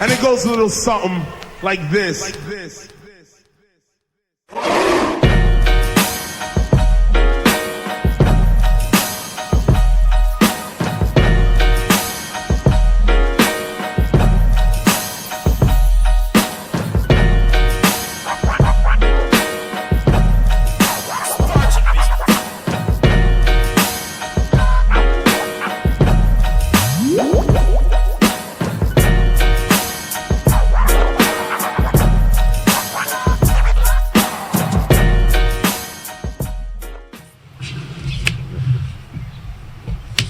And it goes a little something like this.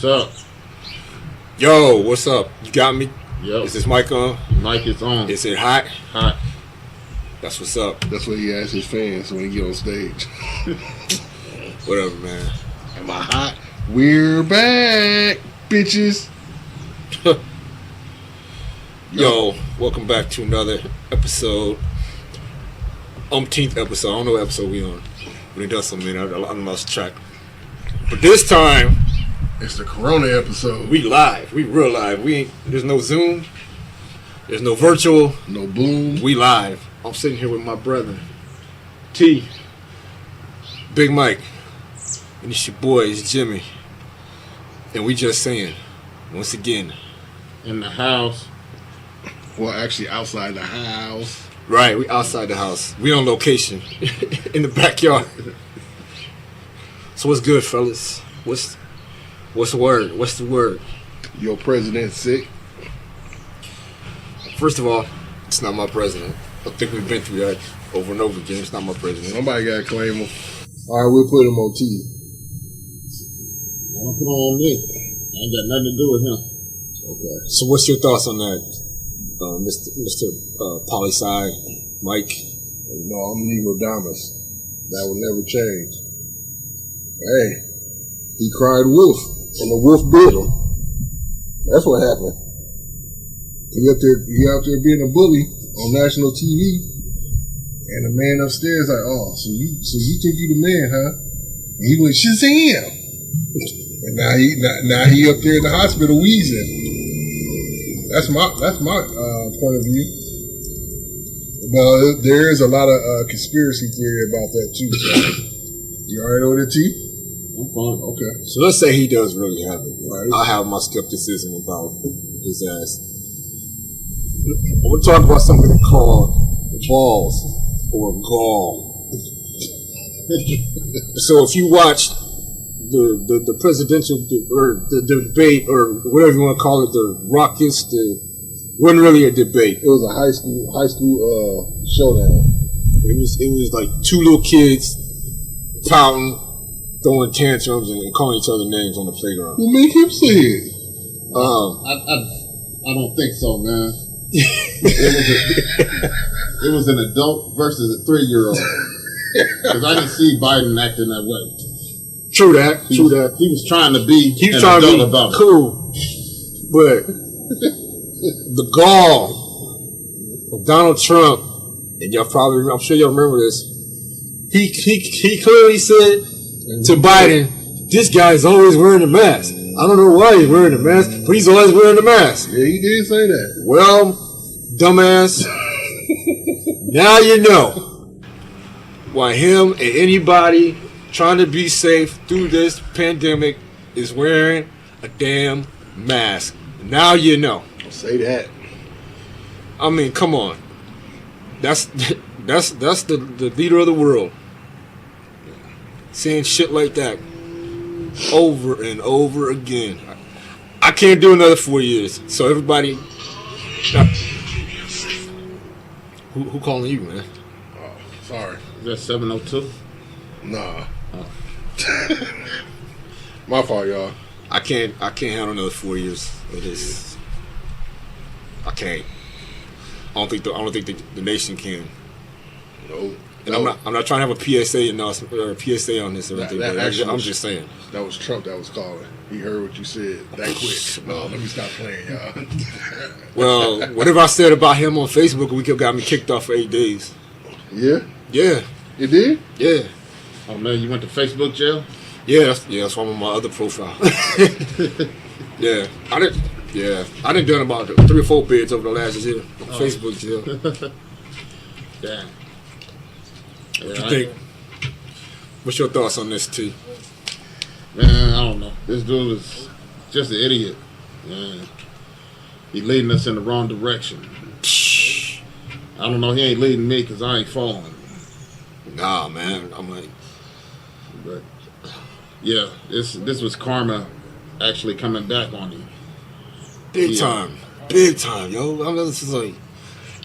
What's up? Yo, what's up? You got me? Yo. Is this mic on? Mic is on. Is it hot? Hot. That's what's up. That's what he asks his fans when he get on stage. Whatever, man. Am I hot? We're back, bitches. Yo, welcome back to another episode. Umpteenth episode. I don't know what episode we on. We done some minute. I lost track. But this time, It's the Corona episode. we live. We real live. We ain't. There's no Zoom. There's no virtual. No boom. We live. I'm sitting here with my brother, T, Big Mike, and it's your boy, it's Jimmy. And we just saying, once again, In the house. Well, actually, outside the house. right, we outside the house. We on location in the backyard. So what's good, fellas? What's the word? What's the word? Your president's sick. First of all, it's not my president. I think we've been through that over and over again. It's not my president. Somebody got to claim him. All right, we'll put him on T. Don't put on me. I ain't got nothing to do with him. Okay. So what's your thoughts on that, Mr. Poli-Sci, Mike? No, I'm Negrodamus. That will never change. Hey, he cried wolf, and the wolf bit him. That's what happened. He out there being a bully on national TV, and the man upstairs like, oh, so you think you the man, huh? And he went Shazam, and now he up there in the hospital wheezing. That's my point of view. Well, there is a lot of conspiracy theory about that too. So. You already know the T? I'm fine. Okay. So let's say he does really have it. Right. I have my skepticism about his ass. I want to talk about something called balls or gall. So if you watch the presidential or the debate or whatever you want to call it, the raucous, wasn't really a debate. It was a high school showdown. It was like two little kids pouting, throwing tantrums, and calling each other names on the playground. Who make him say it? I don't think so, man. It was an adult versus a 3-year-old. Because I didn't see Biden acting that way. True that. He was trying to be He was an trying to adult be about it. cool, but the gall of Donald Trump, and I'm sure y'all remember this. He clearly said to Biden, "This guy's always wearing a mask. I don't know why he's wearing a mask, but he's always wearing a mask." Yeah, he did say that. Well, dumbass, now you know why him and anybody trying to be safe through this pandemic is wearing a damn mask. Now you know. Say that. I mean, come on. That's the leader of the world saying shit like that over and over again. I can't do another 4 years. So everybody, who calling you, man? Oh, sorry. Is that 702? Nah. My fault, y'all. I can't handle another 4 years of this. I can't. I don't think the nation can. No. And I'm not trying to have a PSA announcement or a PSA on this or anything. I'm just saying. That was Trump that was calling. He heard what you said that quick. No, let me stop playing, y'all. Well, whatever I said about him on Facebook a week ago got me kicked off for 8 days. Yeah? Yeah. You did? Yeah. Oh, man, you went to Facebook jail? Yeah, that's why I'm on my other profile. Yeah. Yeah, I done about 3 or 4 bids over the last year on Facebook. Yeah. Damn. What you think? What's your thoughts on this, T? Man, I don't know. This dude is just an idiot. Man. He leading us in the wrong direction. I don't know. He ain't leading me because I ain't following. Nah, man. I'm like, But yeah, this was karma actually coming back on him. big time, yo. I'm just like,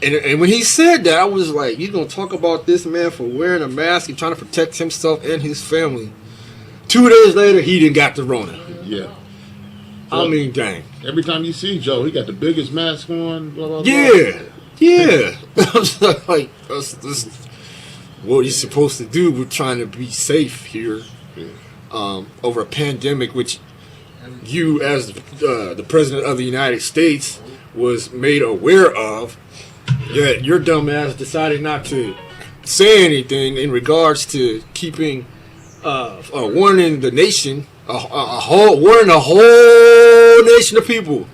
and when he said that, I was like, you gonna talk about this man for wearing a mask and trying to protect himself and his family? 2 days later, he didn't got the Rona. Yeah. I mean, dang. Every time you see Joe, he got the biggest mask on. Blah, blah, blah. Yeah. I'm just like, that's what he's supposed to do. We're trying to be safe here over a pandemic, which you, as the president of the United States, was made aware of. Yet your dumb ass decided not to say anything in regards to keeping, warning the nation, warning a whole nation of people,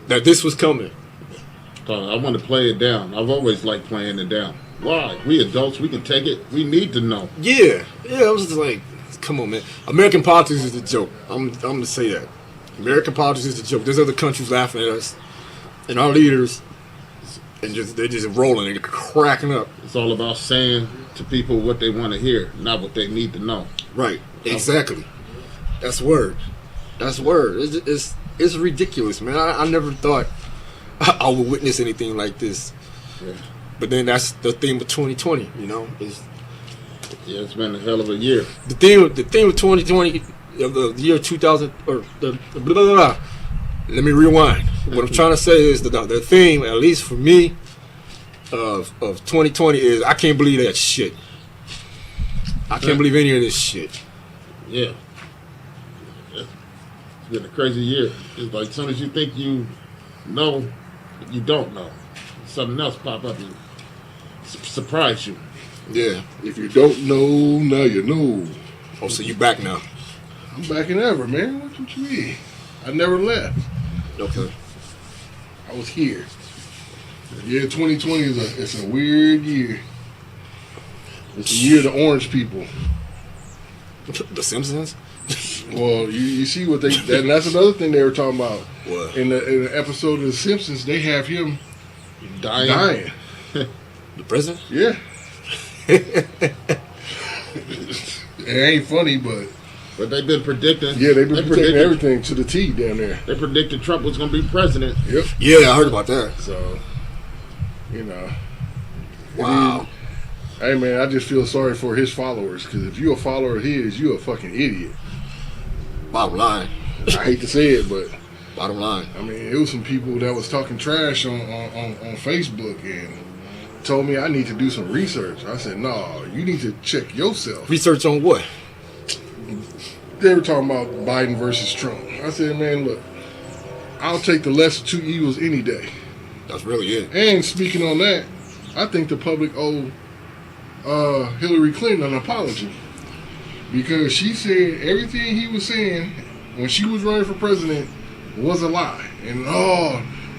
that this was coming. I want to play it down. I've always liked playing it down. Why? We adults, we can take it. We need to know. Yeah. I was just like, come on, man. American politics is a joke. I'm gonna say that. American politics is a joke. There's other countries laughing at us, and our leaders, and they're just rolling and cracking up. It's all about saying to people what they want to hear, not what they need to know. Right. Exactly. That's word. It's ridiculous, man. I never thought I would witness anything like this. Yeah. But then that's the theme of 2020, you know. It's been a hell of a year. The theme of 2020, of the year 2000, or the blah, blah, blah, blah. Let me rewind. What I'm trying to say is the theme, at least for me, of 2020 is I can't believe that shit. I can't believe any of this shit. Yeah. It's been a crazy year. It's like as soon as you think you know, you don't know. Something else pop up and surprise you. Yeah. If you don't know, now you know. Oh, so you back now? I'm back in ever, man. What you mean? I never left. Okay. I was here. Yeah, 2020 is a weird year. It's the year of the orange people. The Simpsons? Well, you see what and that's another thing they were talking about. What? In the episode of The Simpsons, they have him dying. The president? Yeah. It ain't funny, but they've been predicting. yeah, they've been predicting everything to the T down there. They predicted Trump was going to be president. Yep. Yeah, I heard about that. So, you know. Wow. Hey, man, I just feel sorry for his followers, because if you're a follower of his, you're a fucking idiot. Bottom line. I hate to say it, but Bottom line. I mean, it was some people that was talking trash on Facebook and told me I need to do some research. I said, no, you need to check yourself. Research on what? They were talking about Biden versus Trump. I said, man, look, I'll take the lesser two evils any day. That's really it. And speaking on that, I think the public owe Hillary Clinton an apology, because she said everything he was saying when she was running for president was a lie. And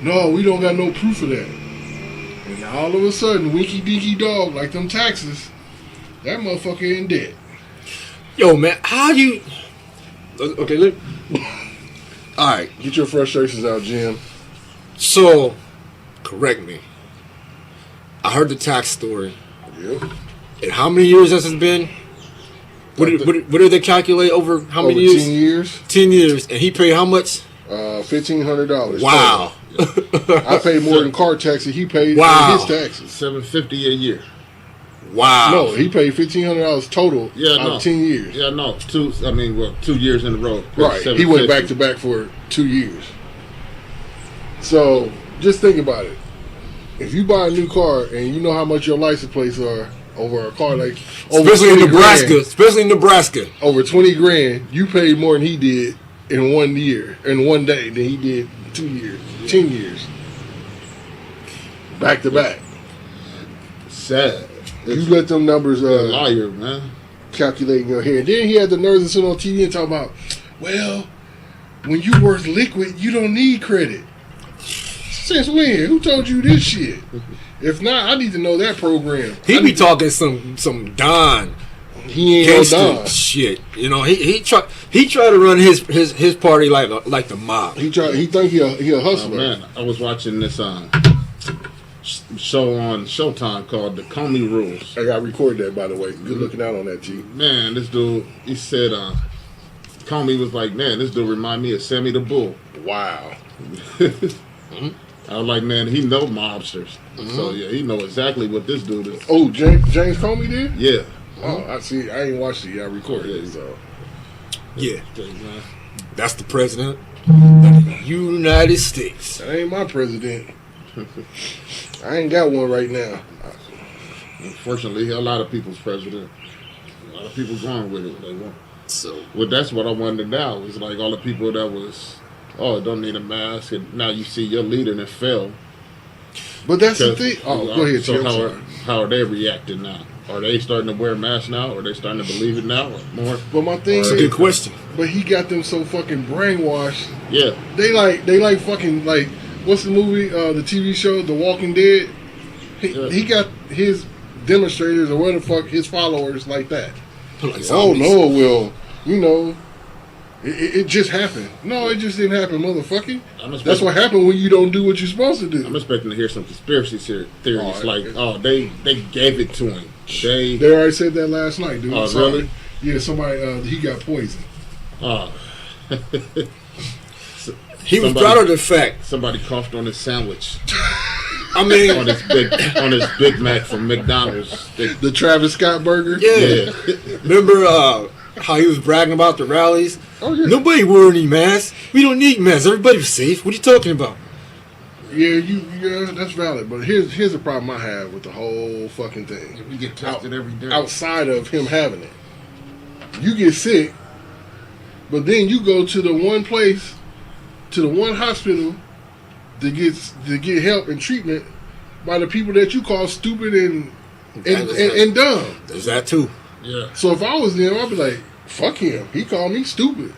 no, we don't got no proof of that. And all of a sudden, winky dinky dog, like them taxes, that motherfucker in debt. Yo, man, how you... Okay, look. All right. Get your frustrations out, Jim. So, correct me. I heard the tax story. Yep. And how many years has it been? What did they calculate over how many years? 10 years. 10 years. And he paid how much? $1,500. Wow. I paid more in car tax than he paid Wow. his taxes. $750 a year. Wow. No, he paid $1,500 total out of 10 years. Yeah, no. 2 years in a row. Right. He went back to back for 2 years. So just think about it. If you buy a new car and you know how much your license plates are over a car like Especially in Nebraska. Over 20 grand, you paid more than he did in 1 year, in 1 day, than he did 2 years, 10 years. Back to back. Sad. You let them numbers liar, man. calculate in your head. Then he had the nerves to sit on TV and talk about, well, when you worth liquid, you don't need credit. Since when? Who told you this shit? If not, I need to know that program. He be talking some Don. He ain't no Don. Shit. You know, he try to run his party like the mob. He think he a hustler. Oh, man, I was watching this show on Showtime called The Comey Rules. I got to record that, by the way. Good looking out on that, G. Man, this dude, he said, Comey was like, man, this dude remind me of Sammy the Bull. Wow. I was like, man, he know mobsters. So, yeah, he know exactly what this dude is. Oh, James Comey did? Yeah. Oh, I see. I ain't watched it yet. I recorded it, so. Yeah. That's the president of the United States. That ain't my president. I ain't got one right now. Unfortunately, a lot of people's president. A lot of people going with it what they want. So, Well, that's what I wondered now. It's like all the people that was, don't need a mask, and now you see your leader that fell. But that's the thing. Oh, go ahead, So Tim. how are they reacting now? Are they starting to wear masks now? Or are they starting to believe it now? Or more? But my thing that's a good question. But he got them so fucking brainwashed. Yeah. They like fucking like what's the movie? The TV show, The Walking Dead. He got his demonstrators or whatever the fuck his followers like that. Like Oh zombies. no, well, you know, it just happened. No, it just didn't happen, motherfucker. That's what happened when you don't do what you're supposed to do. I'm expecting to hear some conspiracy theories Oh, they gave it to him. They already said that last night, dude. Oh, Sorry. really? Yeah, somebody he got poisoned. He was proud of the fact. Somebody coughed on his sandwich. I mean, on his Big Mac from McDonald's. The Travis Scott burger. yeah. Remember how he was bragging about the rallies? Oh yeah. Nobody wore any masks. We don't need masks. Everybody's safe. What are you talking about? Yeah, that's valid. But here's the problem I have with the whole fucking thing. We get tested every day. Outside of him having it, you get sick, but then you go to the one place, to the one hospital, to get help and treatment by the people that you call stupid and dumb. There's that too. Yeah. So if I was them, I'd be like, fuck him. He called me stupid.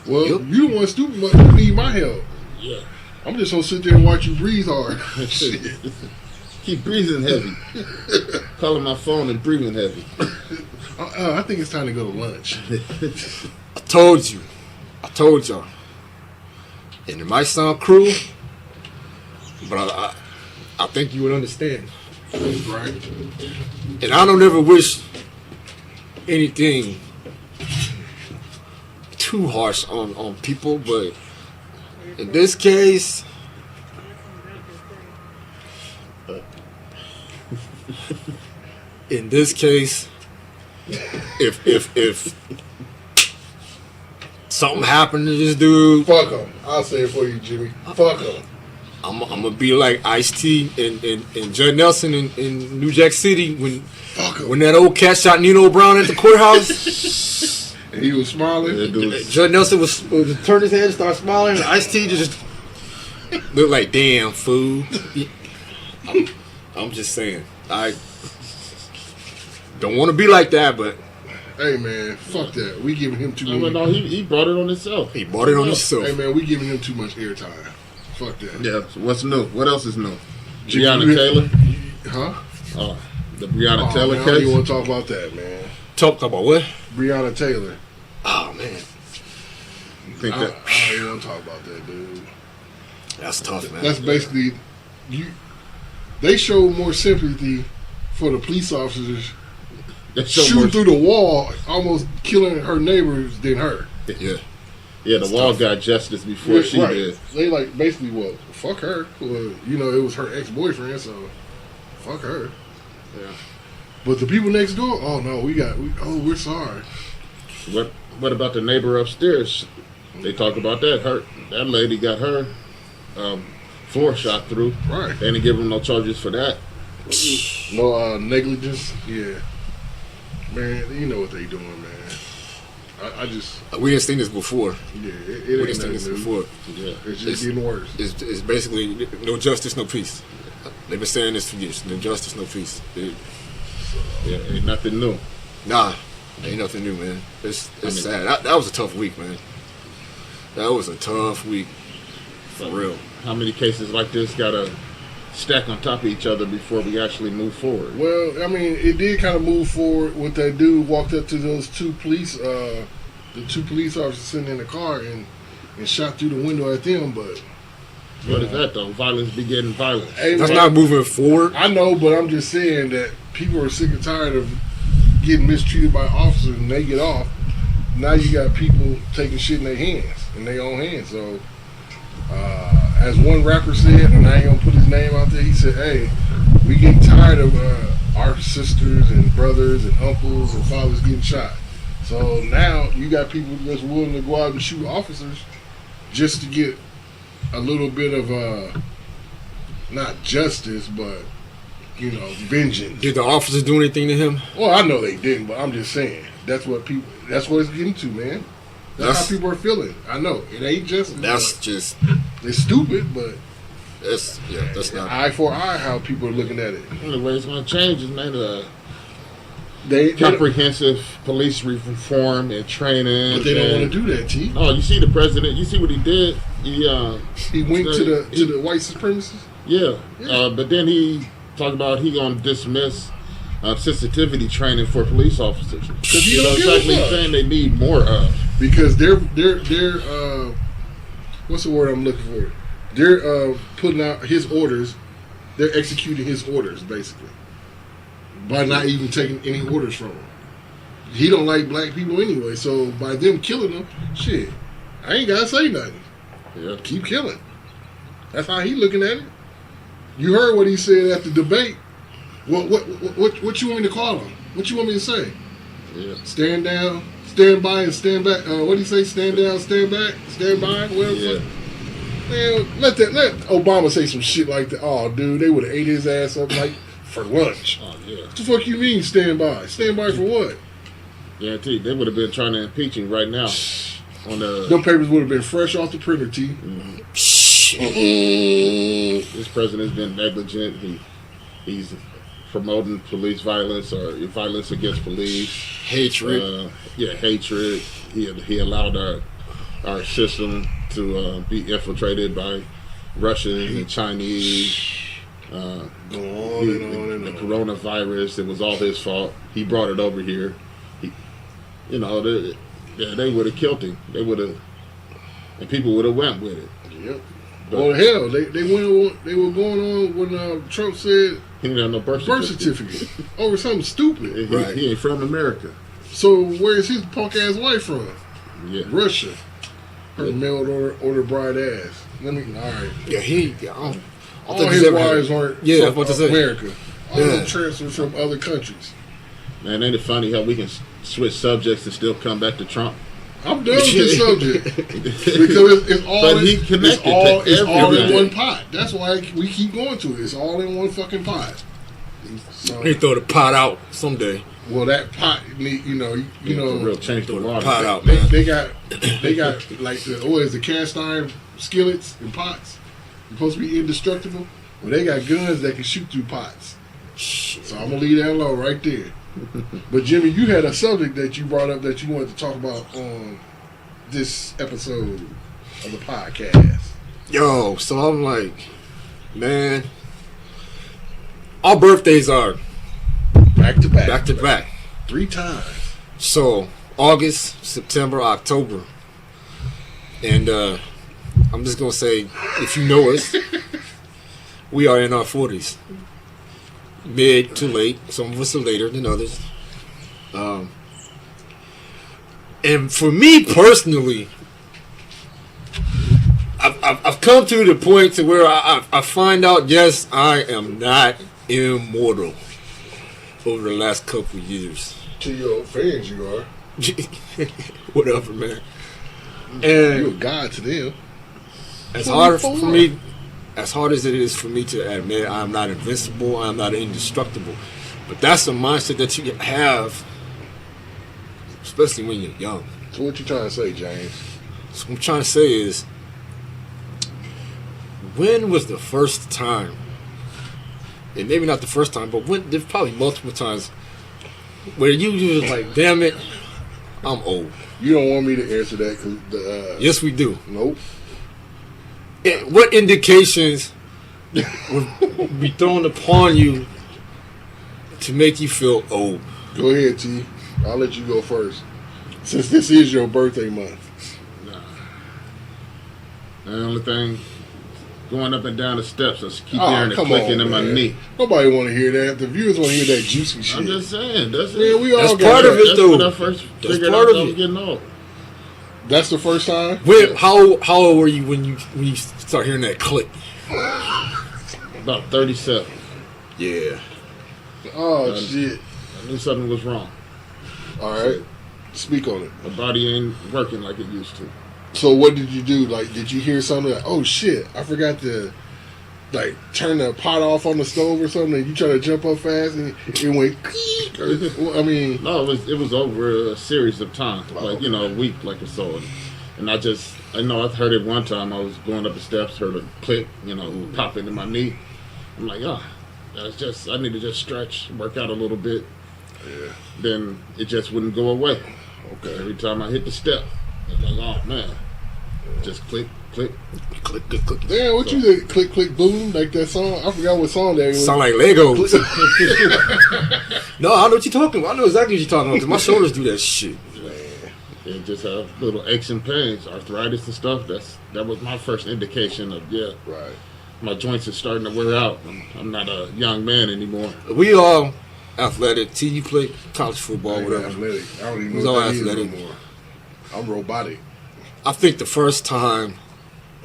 Well, you the one stupid, but you need my help. Yeah. I'm just gonna sit there and watch you breathe hard. Shit. Keep breathing heavy. Calling my phone and breathing heavy. I think it's time to go to lunch. I told y'all. And it might sound cruel, but I think you would understand. Right. And I don't ever wish anything too harsh on people, but in this case, if something happened to this dude, Fuck him. I'll say it for you, Jimmy. Fuck him. I'm gonna be like Ice-T and Judd Nelson in New Jack City when that old cat shot Nino Brown at the courthouse. And he was smiling. Judd Nelson was turned his head and started smiling, and Ice-T just looked like, damn fool. I'm just saying, I don't want to be like that, but Hey man, fuck that. We giving him too much. No, he brought it on himself. he bought it on himself. Hey man, we giving him too much airtime. Fuck that. Yeah. So what's new? What else is new? Jimmy, Breonna Taylor. Huh? The Breonna Taylor man, I don't case. even want to talk about that, man. Talk about what? Breonna Taylor. Oh man, Think I that don't even want to talk about that, dude. that's tough, man. That's basically they show more sympathy for the police officers shooting through the wall, almost killing her neighbors than her. Yeah. Yeah, the wall got justice before she Right. did. They like basically fuck her. Well, it was her ex-boyfriend, so fuck her. Yeah. But the people next door, oh no, we're sorry. What about the neighbor upstairs? They talk about that. That lady got her floor shot through. Right. They didn't give them no charges for that. No negligence. Yeah. Man, you know what they doing, man. I just, We didn't seen this before. yeah, We it didn't ain't seen this nothing before. new. Yeah. It's just getting worse. It's basically no justice, no peace. They've been saying this for years. No justice, no peace. Yeah, ain't nothing new. Nah, ain't nothing new, man. It's sad. That was a tough week, man. That was a tough week. For real. How many cases like this gotta stack on top of each other before we actually move forward? Well, I mean, it did kind of move forward when that dude walked up to those two police, the two police officers sitting in the car and shot through the window at them. But What is that though? Violence begetting violence. hey, That's man, not moving forward. I know, but I'm just saying that people are sick and tired of getting mistreated by officers and they get off. Now you got people taking shit in their hands, in their own hands. So, as one rapper said, and I ain't gonna put his name out there, he said, "Hey, we getting tired of our sisters and brothers and uncles and fathers getting shot. So now you got people that's willing to go out and shoot officers just to get a little bit of not justice, but vengeance." Did the officers do anything to him? Well, I know they didn't, but I'm just saying that's what it's getting to, man. That's how people are feeling. I know it ain't just. That's just. It's stupid, but that's not. eye for eye how people are looking at it. The way it's going to change is made They comprehensive police reform and training. but they don't want to do that, T. Oh, you see the president? You see what he did? He went to the white supremacists. Yeah. But then he talked about he going to dismiss sensitivity training for police officers. Because he You know don't give a exactly fuck. saying they need more of. Because they're what's the word I'm looking for? They're putting out his orders. They're executing his orders basically by not even taking any orders from him. He don't like black people anyway, so by them killing them, shit, I ain't gotta say nothing. Yeah. Keep killing. That's how he looking at it. You heard what he said at the debate. What you want me to call him? What you want me to say? Yeah. Stand down, stand by, and stand back. What do you say? Stand down, stand back, stand by. Whatever. Yeah. Man, let Obama say some shit like that. Oh, dude, they would have ate his ass up like for lunch. Oh, yeah. What the fuck you mean stand by? Stand by for what? Guaranteed. They would have been trying to impeach him right now. On the Them papers would have been fresh off the printer, T. This president's been negligent. He's promoting police violence or violence against police. Hatred. Hatred. He allowed our system to be infiltrated by Russians and Chinese. Go on and on. The coronavirus, it was all his fault. He brought it over here. They would have killed him. They would have, and people would have went with it. Yep. Well, hell, they were going on when Trump said He didn't have no birth certificate over something stupid. He ain't from America. So where's his punk ass wife from? Yeah. Russia. Her mail order bride ass. All right. Yeah, All his wives aren't from America. All them transfers from other countries. Man, ain't it funny how we can switch subjects and still come back to Trump? I'm done with this subject because it's all But he connected to it's all in everything. one pot. That's why we keep going to it. It's all in one fucking pot. So, They throw the pot out someday. well, that pot, Real change the water. Pot out, man. they got like the cast iron skillets and pots. They're supposed to be indestructible. Well, they got guns that can shoot through pots. So I'm gonna leave that alone right there. But Jimmy, you had a subject that you brought up that you wanted to talk about on this episode of the podcast. Yo, so I'm like, man, our birthdays are Back to back. back to back. 3 times. So August, September, October, and I'm just gonna say, if you know us, we are in our 40s, mid to late. Some of us are later than others. And for me personally, I've come to the point to where I find out, yes, I am not immortal over the last couple of years. To your fans, you are. Whatever, man. You're a And god to them. as hard for me, as hard as it is for me to admit I'm not invincible, I'm not indestructible, but that's a mindset that you have, especially when you're young. So what you trying to say, James? So what I'm trying to say is, when was the first time, and maybe not the first time, but when there's probably multiple times where you was like, damn it, I'm old. You don't want me to answer that because Yes, we do. Nope. What indications would be thrown upon you to make you feel old? Go ahead, T. I'll let you go first. Since this is your birthday month. Nah. The only thing, going up and down the steps, I keep hearing it clicking in my knee. Nobody want to hear that. The viewers want to hear that juicy shit. I'm just saying. That's it. Man, we all That's part of it, though. When I first figured out I was getting old. That's the first time? How old were you when you start hearing that click? About 37. Yeah. Oh, shit. I knew something was wrong. All right. Speak on it. My body ain't working like it used to. So what did you do? Like, did you hear something like, oh, shit, I forgot to, like, turn the pot off on the stove or something, and you try to jump up fast, and it went, I mean... No, it was over a series of times, like, a week, like or so. And I know I've heard it one time. I was going up the steps, heard a click, pop into my knee. I'm like, I need to just stretch, work out a little bit. Yeah. Then it just wouldn't go away. Okay. Every time I hit the step, I was like, oh man, just click, click, click, click, click. Damn, what you said? Click, click, boom, like that song? I forgot what song that was. Sound like Legos. No, I know what you're talking about. I know exactly what you're talking about because my shoulders do that shit. And just have little aches and pains, arthritis and stuff. That was my first indication of right. My joints are starting to wear out. I'm not a young man anymore. We all athletic. T, you play college football, whatever. Athletic. I don't even It was know all what that is athletic. anymore. I'm robotic. I think the first time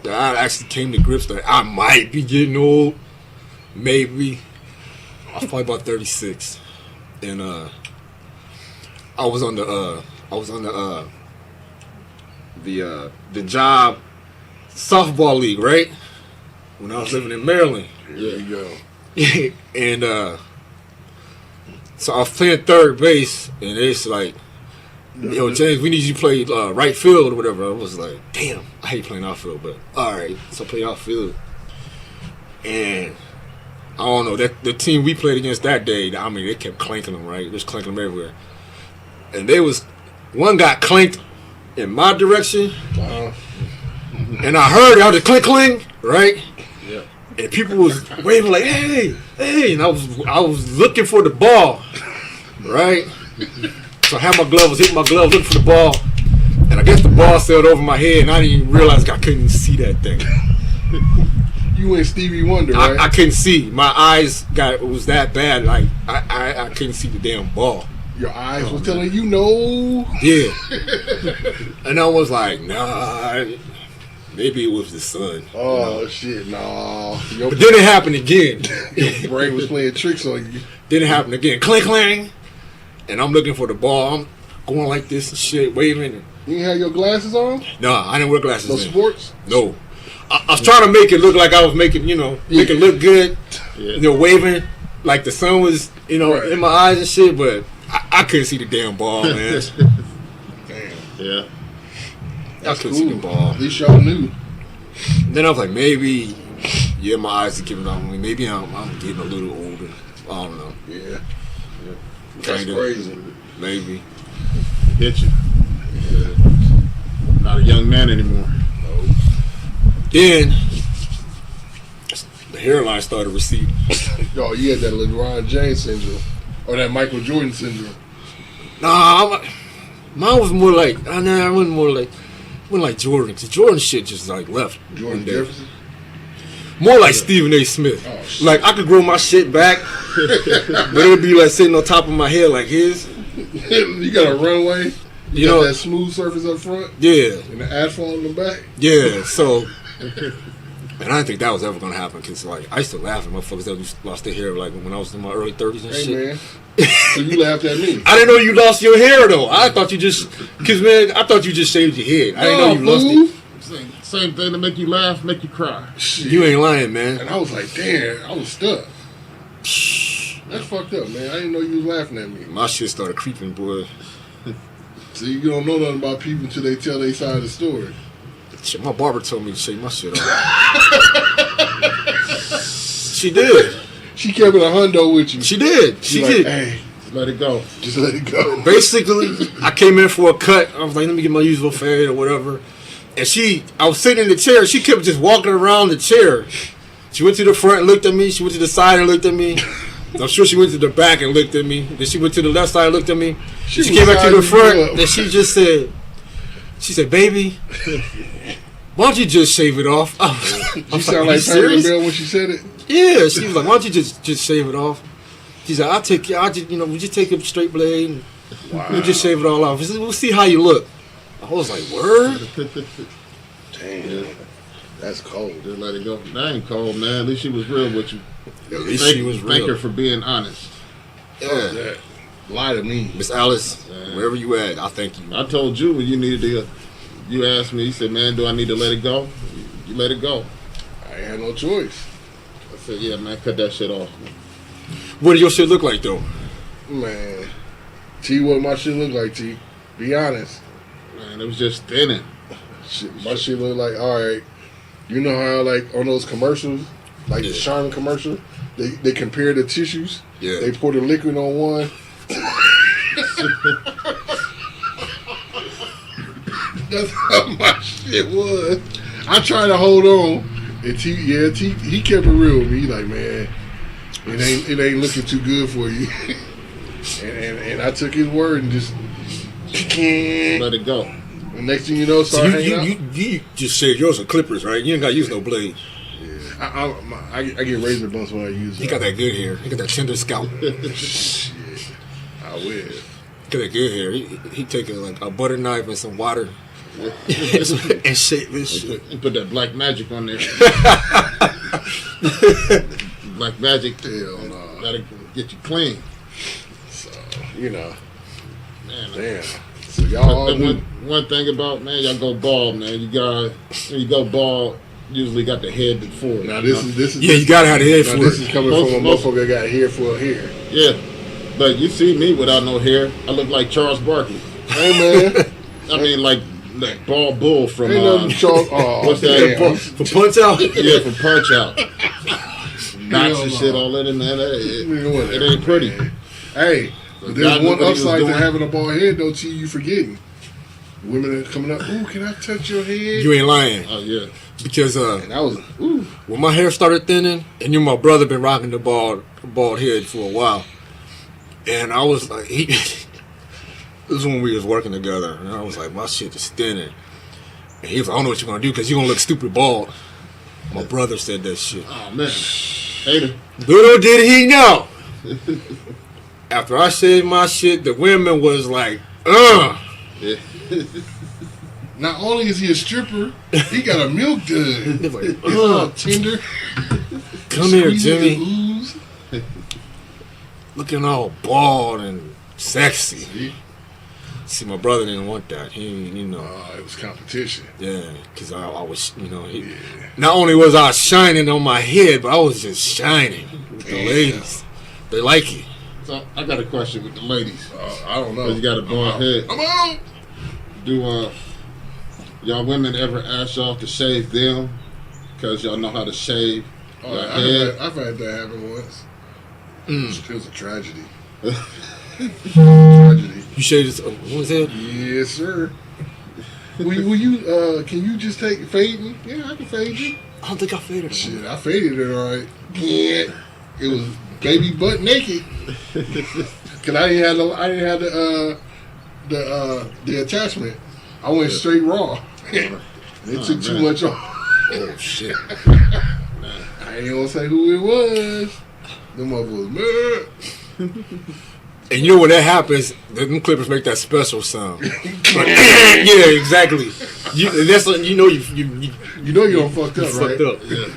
that I actually came to grips that I might be getting old, maybe, I was probably about 36, and I was on the job softball league, right? When I was living in Maryland. Here you go. And so I was playing third base, and it's like, yo, James, we need you to play right field or whatever. I was like, damn, I hate playing outfield, but all right. So I played outfield. And I don't know, the team we played against that day, I mean, they kept clanking them, right? Just clanking them everywhere. And one got clanked in my direction. And I heard it, I was clink, clink, right? Yeah. And people was waving like, hey, hey. And I was looking for the ball, right? So I had my glove, was hitting my glove, looking for the ball. And I guess the ball sailed over my head, and I didn't even realize I couldn't see that thing. You went Stevie Wonder, right? I couldn't see. My eyes it was that bad. Like, I couldn't see the damn ball. Your eyes was telling you no. Yeah. And I was like, nah, maybe it was the sun. Oh, shit, nah. But then it happened again. Your brain was playing tricks on you. Then it happened again. Clang, clang. And I'm looking for the ball. I'm going like this and shit, waving. You didn't have your glasses on? No, I didn't wear glasses. No then. sports? No. I was trying to make it look like I was making, make it look good. Yeah. Waving like the sun was, Right. in my eyes and shit, but I couldn't see the damn ball, man. Damn. Yeah. I couldn't see the ball. At least y'all knew. Then I was like, maybe, my eyes are giving out on me. Maybe I'm getting a little older. I don't know. Yeah. That's Kinda. crazy. Maybe. Hit you. Yeah. Not a young man anymore. Then the hairline started receding. Yo, you had that LeBron James syndrome. Or that Michael Jordan syndrome. Nah, mine was more like, I wasn't like Jordan. 'Cause Jordan shit just like left. Jordan one day. Jefferson? More like Stephen A. Smith. Oh, shit. Like, I could grow my shit back, but it would be like sitting on top of my head like his. You got a runway? You got know, that smooth surface up front? yeah, And the asphalt in the back? yeah. So, and I didn't think that was ever gonna happen because, like, I used to laugh at motherfuckers that lost their hair like when I was in my early 30s and Hey, shit. man. So you laughed at me. I didn't know you lost your hair though. I thought you just, I thought you just shaved your head. I didn't know you lost it. Same thing to make you laugh, make you cry. Shit. You ain't lying, man. And I was like, damn, I was stuck. That's fucked up, man. I didn't know you was laughing at me. My shit started creeping, boy. See, you don't know nothing about people until they tell their side of the story. Shit, my barber told me to shave my shit off. She did. She kept it a hundo with you. She did. She like, did. Hey, Let it go. Just let it go. Basically, I came in for a cut. I was like, let me get my usual fade or whatever. And I was sitting in the chair. She kept just walking around the chair. She went to the front and looked at me. She went to the side and looked at me. I'm sure she went to the back and looked at me. Then she went to the left side and looked at me. She came back to the front and she just said, baby, why don't you just shave it off? You sound like Perry Bell when she said it. Yeah, she was like, why don't you just shave it off? She's like, we just take a straight blade and we'll just shave it all off. We'll see how you look. I was like, word? Damn. That's cold. Just let it go. That ain't cold, man. At least she was real with you. At least she was real. Thank her for being honest. Yeah. Lie to me. Miss Alice, wherever you at, I thank you. I told you when you needed to, you asked me, you said, man, do I need to let it go? You let it go. I ain't had no choice. I said, yeah, man, cut that shit off. What did your shit look like, though? Man. T, what my shit look like, T? Be honest. Man, it was just thinning. My shit look like, all right. You know how, like, on those commercials, like the Charmin commercial, they compare the tissues. Yeah. They pour the liquid on one. That's how my shit was. I tried to hold on, and T, he kept it real with me. He like, man, it ain't looking too good for you. and I took his word and just let it go. And next thing you know, you just shaved yours with clippers, right? You ain't got to use no blade. Yeah. I get razor bumps when I use it. He got that good hair. He got that tender scalp. Shit. I will. He got that good hair. He take a butter knife and some water and shave this shit. He put that black magic on there. Black magic. Hell no. That'll get you clean. So, you know. Man, damn. So y'all one thing about, man, y'all go bald, man. When you go bald, usually got the head before. Now this is you gotta have the head for it. This is coming from a motherfucker that got hair for a hair. Yeah, but you see me without no hair, I look like Charles Barkley. Hey man, I mean like bald bull from Charles. What's that? For Punch Out? Yeah, from Punch Out. Knots and shit all in it, man. It ain't pretty. Man. Hey, but there's one upside to having a bald head, though. T, you forgetting. Women are coming up. Ooh, can I touch your head? You ain't lying. Oh yeah. Because and I was when my hair started thinning, and my brother been rocking the bald head for a while, and I was like, this is when we was working together, and I was like, my shit is thinning, and he was like, I don't know what you're gonna do because you're gonna look stupid bald. My brother said that shit. Oh man, hater. Little did he know. After I shaved my shit, the women was like, Yeah. Not only is he a stripper, he got a milk dud. They're like, It's all tender. Come here, Jimmy. Ooze. Looking all bald and sexy. See, my brother didn't want that. He, it was competition. Yeah, because I was, not only was I shining on my head, but I was just shining with the ladies. They like it. So I got a question with the ladies. I don't know. Because you got a bald head. I'm out. Do y'all women ever ask y'all to shave them because y'all know how to shave your head? I've had that happen once. It was a tragedy. Tragedy. You shaved his head? Yes, sir. Will you? Can you just fade me? Yeah, I can fade you. I don't think I faded it. Shit, I faded it all right. Yeah, it was baby butt naked. Cause I didn't have the attachment. I went straight raw. It took too much off. Oh shit! I ain't gonna say who it was. Them motherfuckers mad. And you know when that happens, them clippers make that special sound. Yeah, exactly. You know you don't fucked up, right? Fucked up. Yeah.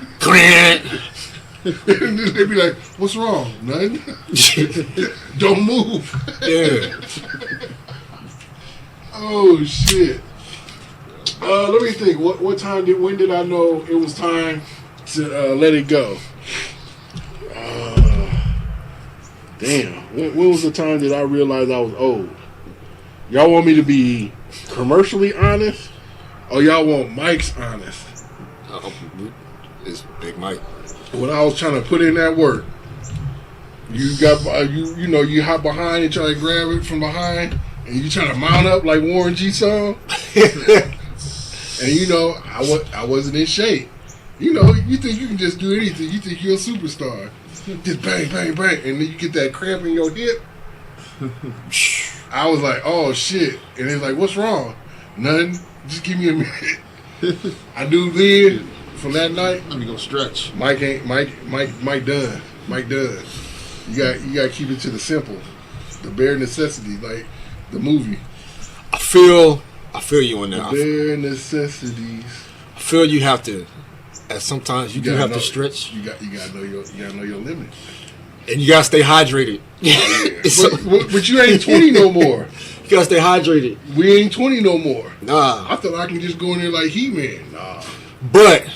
They be like, "What's wrong? Nothing. Don't move." Yeah. Oh shit. Let me think. When did I know it was time to let it go? Damn. When was the time that I realized I was old? Y'all want me to be commercially honest, or y'all want Mike's honest? It's Big Mike. When I was trying to put in that work, You got you hop behind and try to grab it from behind, and you try to mount up like Warren G. Song. And I wasn't in shape. You think you can just do anything. You think you're a superstar. Just bang, bang, bang, and then you get that cramp in your hip. I was like, oh shit, and it's like, what's wrong? Nothing. Just give me a minute. I do then from that night. Let me go stretch. Mike done. Mike done. You got to keep it to the simple, the bare necessities, like the movie. I feel you on that. The bare necessities. I feel you have to. And sometimes you do have to stretch. You gotta know your limit. And you gotta stay hydrated. But you ain't 20 no more. You gotta stay hydrated. We ain't 20 no more. Nah. I thought I can just go in there like He-Man. Nah. But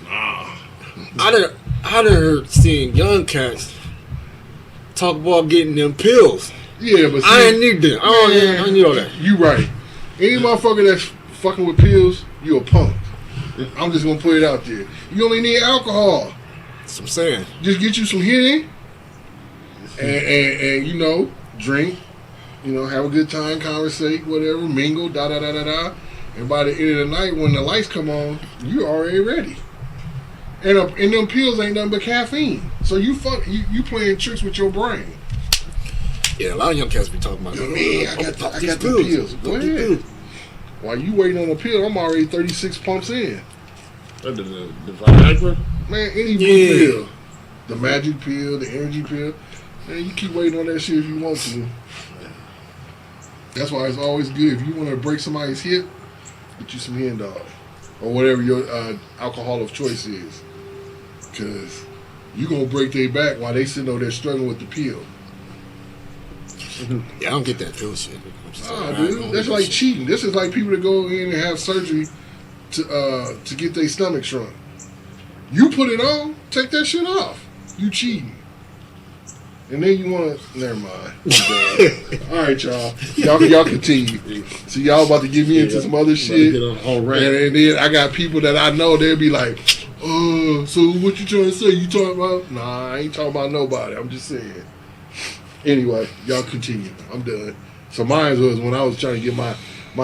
Nah. I done seen young cats talk about getting them pills. Yeah, but see, I ain't need them. I don't need all that. You right. Any motherfucker that's fucking with pills, you a punk. I'm just gonna put it out there. You only need alcohol. That's what I'm saying. Just get you some Henny and drink, have a good time, conversate, whatever, mingle, da da da da da. And by the end of the night, when the lights come on, you're already ready. And them pills ain't nothing but caffeine. So you playing tricks with your brain. Yeah, a lot of young cats be talking about. Man, I got the pills. Go ahead. While you waiting on a pill, I'm already 36 pumps in. The Viagra? Man, any blue pill. The magic pill, the energy pill. Man, you keep waiting on that shit if you want to. That's why it's always good. If you want to break somebody's hip, get you some Hen Dog. Or whatever your alcohol of choice is. Because you going to break their back while they sitting over there struggling with the pill. Yeah, I don't get that pill shit. Dude, that's like cheating. This is like people that go in and have surgery to get their stomach shrunk. You put it on, take that shit off. You cheating. And then you want to... Never mind. All right, y'all continue. So y'all about to get me into some other shit. And then I got people that I know, they'll be like, so what you trying to say? You talking about... Nah, I ain't talking about nobody. I'm just saying. Anyway, y'all continue. I'm done. So mine was when I was trying to get my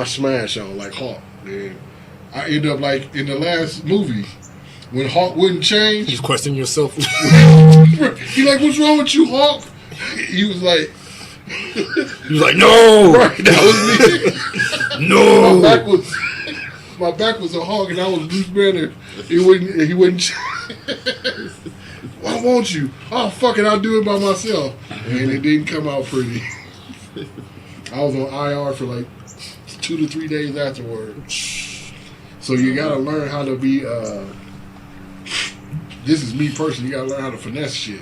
smash on, like Hawk. And I ended up like in the last movie, when Hawk wouldn't change. You question yourself. He like, what's wrong with you, Hawk? He was like, no. Right, that was me. No. My back was a Hawk, and I was Bruce Banner. He wouldn't change. Why won't you? Oh, fuck it, I'll do it by myself. And it didn't come out pretty. I was on IR for like 2 to 3 days afterward. So you gotta learn how to be, this is me personally, you gotta learn how to finesse shit.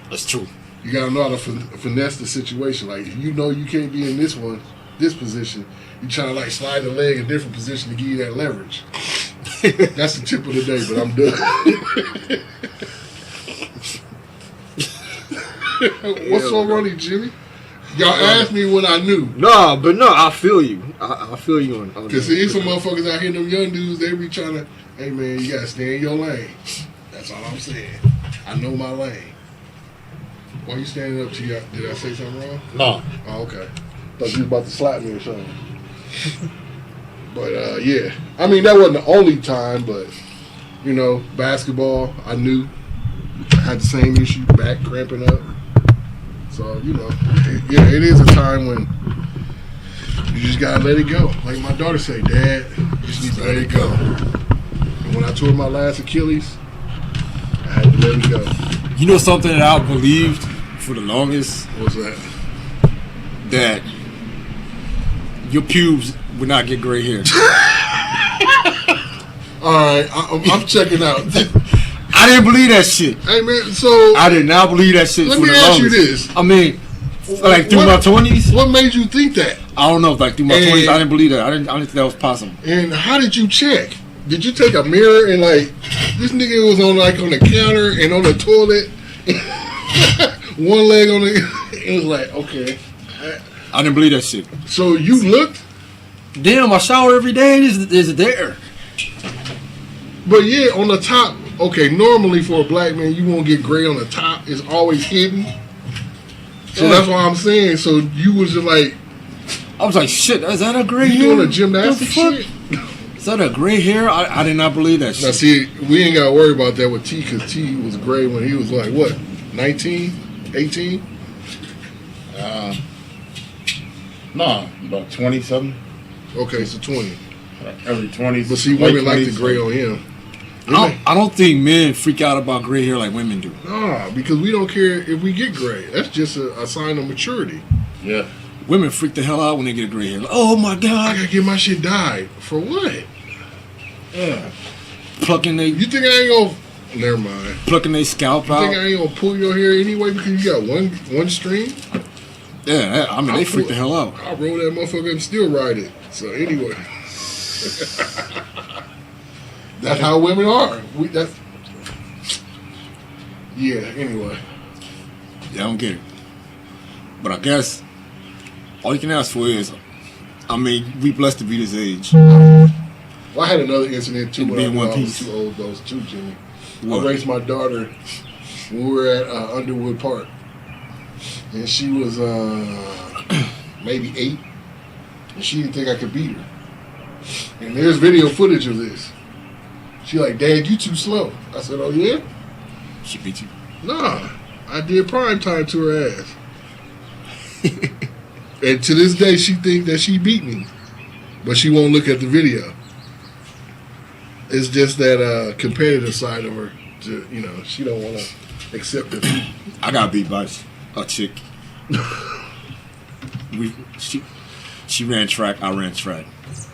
That's true. You gotta know how to finesse the situation. Like, you know you can't be in this position. You trying to like slide the leg a different position to give you that leverage. That's the tip of the day, but I'm done. What's so runny, Jimmy? Y'all asked me when I knew. No, I feel you. I feel you on because see, some motherfuckers out here, them young dudes, they be trying to, hey man, you gotta stay in your lane. That's all I'm saying. I know my lane. Why you standing up to you? Did I say something wrong? No. Oh, okay. Thought you was about to slap me or something. But yeah, I mean that wasn't the only time, but basketball, I knew I had the same issue, back cramping up. So it is a time when you just gotta let it go. Like my daughter say, Dad, you just need to let it go. And when I tore my last Achilles, I had to let it go. You know something that I believed for the longest? What's that? That your pubes would not get gray hair. All right, I'm checking out. I didn't believe that shit. Hey man, so I did not believe that shit. Let me ask you this. I mean, like through my 20s. What made you think that? I don't know. Like through my 20s, I didn't believe that. I didn't think that was possible. And how did you check? Did you take a mirror and like this nigga was on the counter and on the toilet, one leg on the? It was like okay. I didn't believe that shit. So you looked? Damn, I shower every day. Is it there? But yeah, on the top okay, normally for a black man, you won't get gray on the top. It's always hidden. So that's what I'm saying. So you was just like, I was like, shit, is that a gray hair? you doing a gymnastic shit? Is that a gray hair? I did not believe that shit. Now see, we ain't got to worry about that with T, because T was gray when he was like, what, 19, 18? No, about 20 something. Okay, so 20. Every 20. But see, women like the gray on him. I don't think men freak out about gray hair like women do. Nah, because we don't care if we get gray. That's just a sign of maturity. Yeah. Women freak the hell out when they get a gray hair. Like, oh my I God. gotta get my shit dyed. For what? Yeah. Plucking You think I ain't gonna... Never mind. Plucking their scalp You think out. I ain't gonna pull your hair anyway because you got one string? Yeah, I mean, they freak the hell out. I'll roll that motherfucker and still ride it. So anyway. That's how women are. Yeah, anyway. Yeah, I don't get it. But I guess all you can ask for is, I mean, we blessed to be this age. Well, I had another incident too when Be in one I was piece. too old, those too, Jimmy. What? I raised my daughter when we were at Underwood Park. And she was maybe 8. And she didn't think I could beat her. And there's video footage of this. She like, Dad, you too slow. I said, oh yeah? She beat you. Nah, I did prime time to her ass. And to this day, she think that she beat me. But she won't look at the video. It's just that competitive side of her. She don't want to accept it. I got beat by a chick. She ran track, I ran track.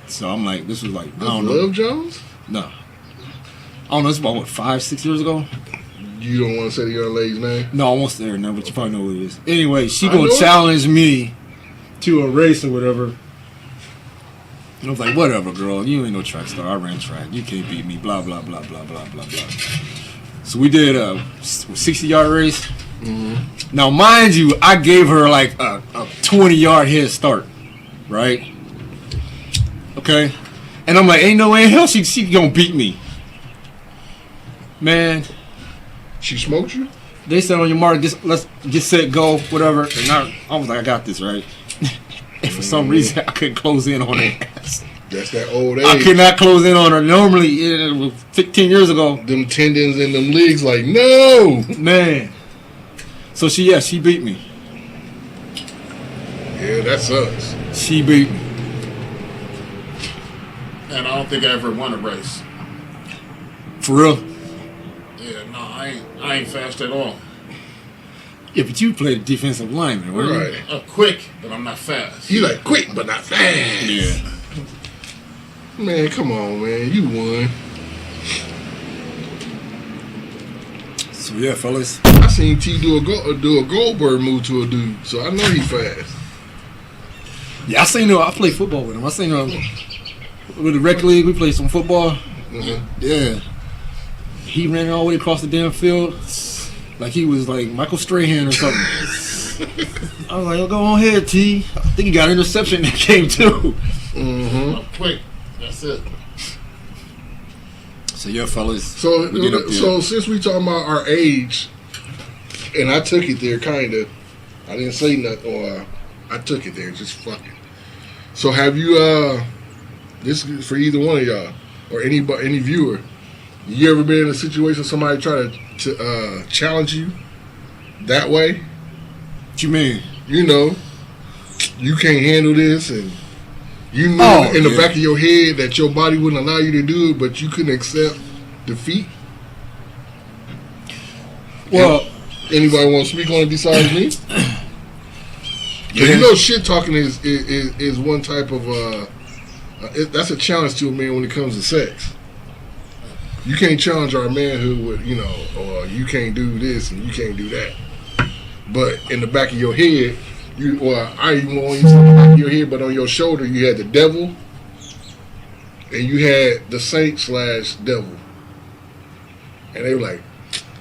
So I'm like, this was like, I don't know. Love Jones? No. I don't know, it's about, what, 5-6 years ago? You don't want to say the young lady's name? No, I won't say her now, but you probably know what it is. Anyway, she I gonna know. challenge me to a race or whatever. And I was like, whatever, girl. You ain't no track star. I ran track. You can't beat me. Blah, blah, blah, blah, blah, blah, blah. So we did a 60-yard race. Mm-hmm. Now, mind you, I gave her like a 20-yard head start, right? Okay? And I'm like, ain't no way in hell she gonna beat me. Man. She smoked you? They said on your mark, let's get set, go, whatever. And I was like, I got this, right? And for some reason, I couldn't close in on her ass. That's that old age. I could not close in on her. Normally, 15 years ago. Them tendons in them legs, like, no! Man. So she beat me. Yeah, that sucks. She beat me. And I don't think I ever won a race. For real? Yeah, no, I ain't fast at all. Yeah, but you played defensive lineman, right? Right. I'm quick, but I'm not fast. You like quick, but not fast. Yeah. Man, come on, man. You won. So yeah, fellas. I seen T do a Goldberg move to a dude, so I know he fast. Yeah, I played football with him. I seen him with the rec league. We played some football. Mm-hmm. Yeah. He ran all the way across the damn field like he was like Michael Strahan or something. I was like, oh, go on ahead, T. I think he got an interception in that game too. Mm-hmm. I'm quick. That's it. So yeah, fellas. So since we talking about our age, and I took it there, kinda. I didn't say nothing, or I took it there, just fuck it. So have you? This is for either one of y'all or any viewer. You ever been in a situation somebody try to challenge you that way? What you mean? You know, you can't handle this, and you know in the back of your head that your body wouldn't allow you to do it, but you couldn't accept defeat. Well, anybody want to speak on it besides me? You know, shit talking is one type of that's a challenge to a man when it comes to sex. You can't challenge our manhood with, or you can't do this and you can't do that. But in the back of your head, I even want you to say the back of your head, but on your shoulder you had the devil and you had the saint/devil. And they were like,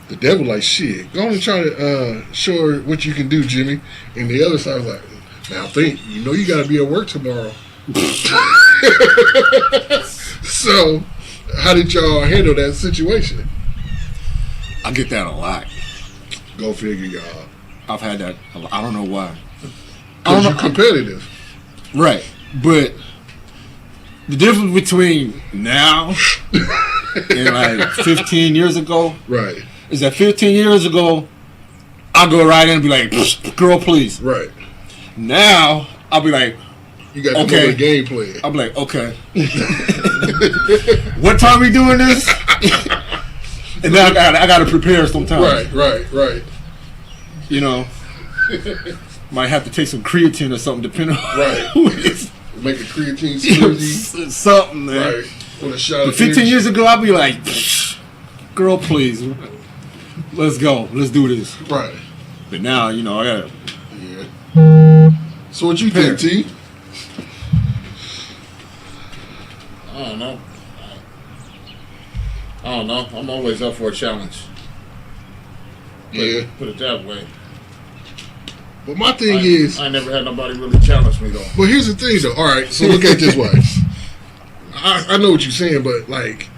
the devil like, shit, go on and try to show her what you can do, Jimmy. And the other side was like, now think, you got to be at work tomorrow. So, how did y'all handle that situation? I get that a lot. Go figure, y'all. I've had that. I don't know why. Because you're competitive. Right. But the difference between now and like 15 years ago Right. is that 15 years ago, I'll go right in and be like, girl, please. Right. Now, I'll be like, You got to know the game plan. I'll be like, okay. What time we doing this? And then I got to prepare sometimes. Right. You know, might have to take some creatine or something, depending on who it is. Make a creatine smoothie. Something, man. Right. With a shot of 15 years ago, I'd be like, girl, please. Let's go. Let's do this. Right. But now, you know, I got to. Yeah. So what you think, T? I don't know. I'm always up for a challenge. Put it that way. But my thing is, I never had nobody really challenge me though. But here's the thing, though. All right, so look at it this way. I know what you're saying, but like,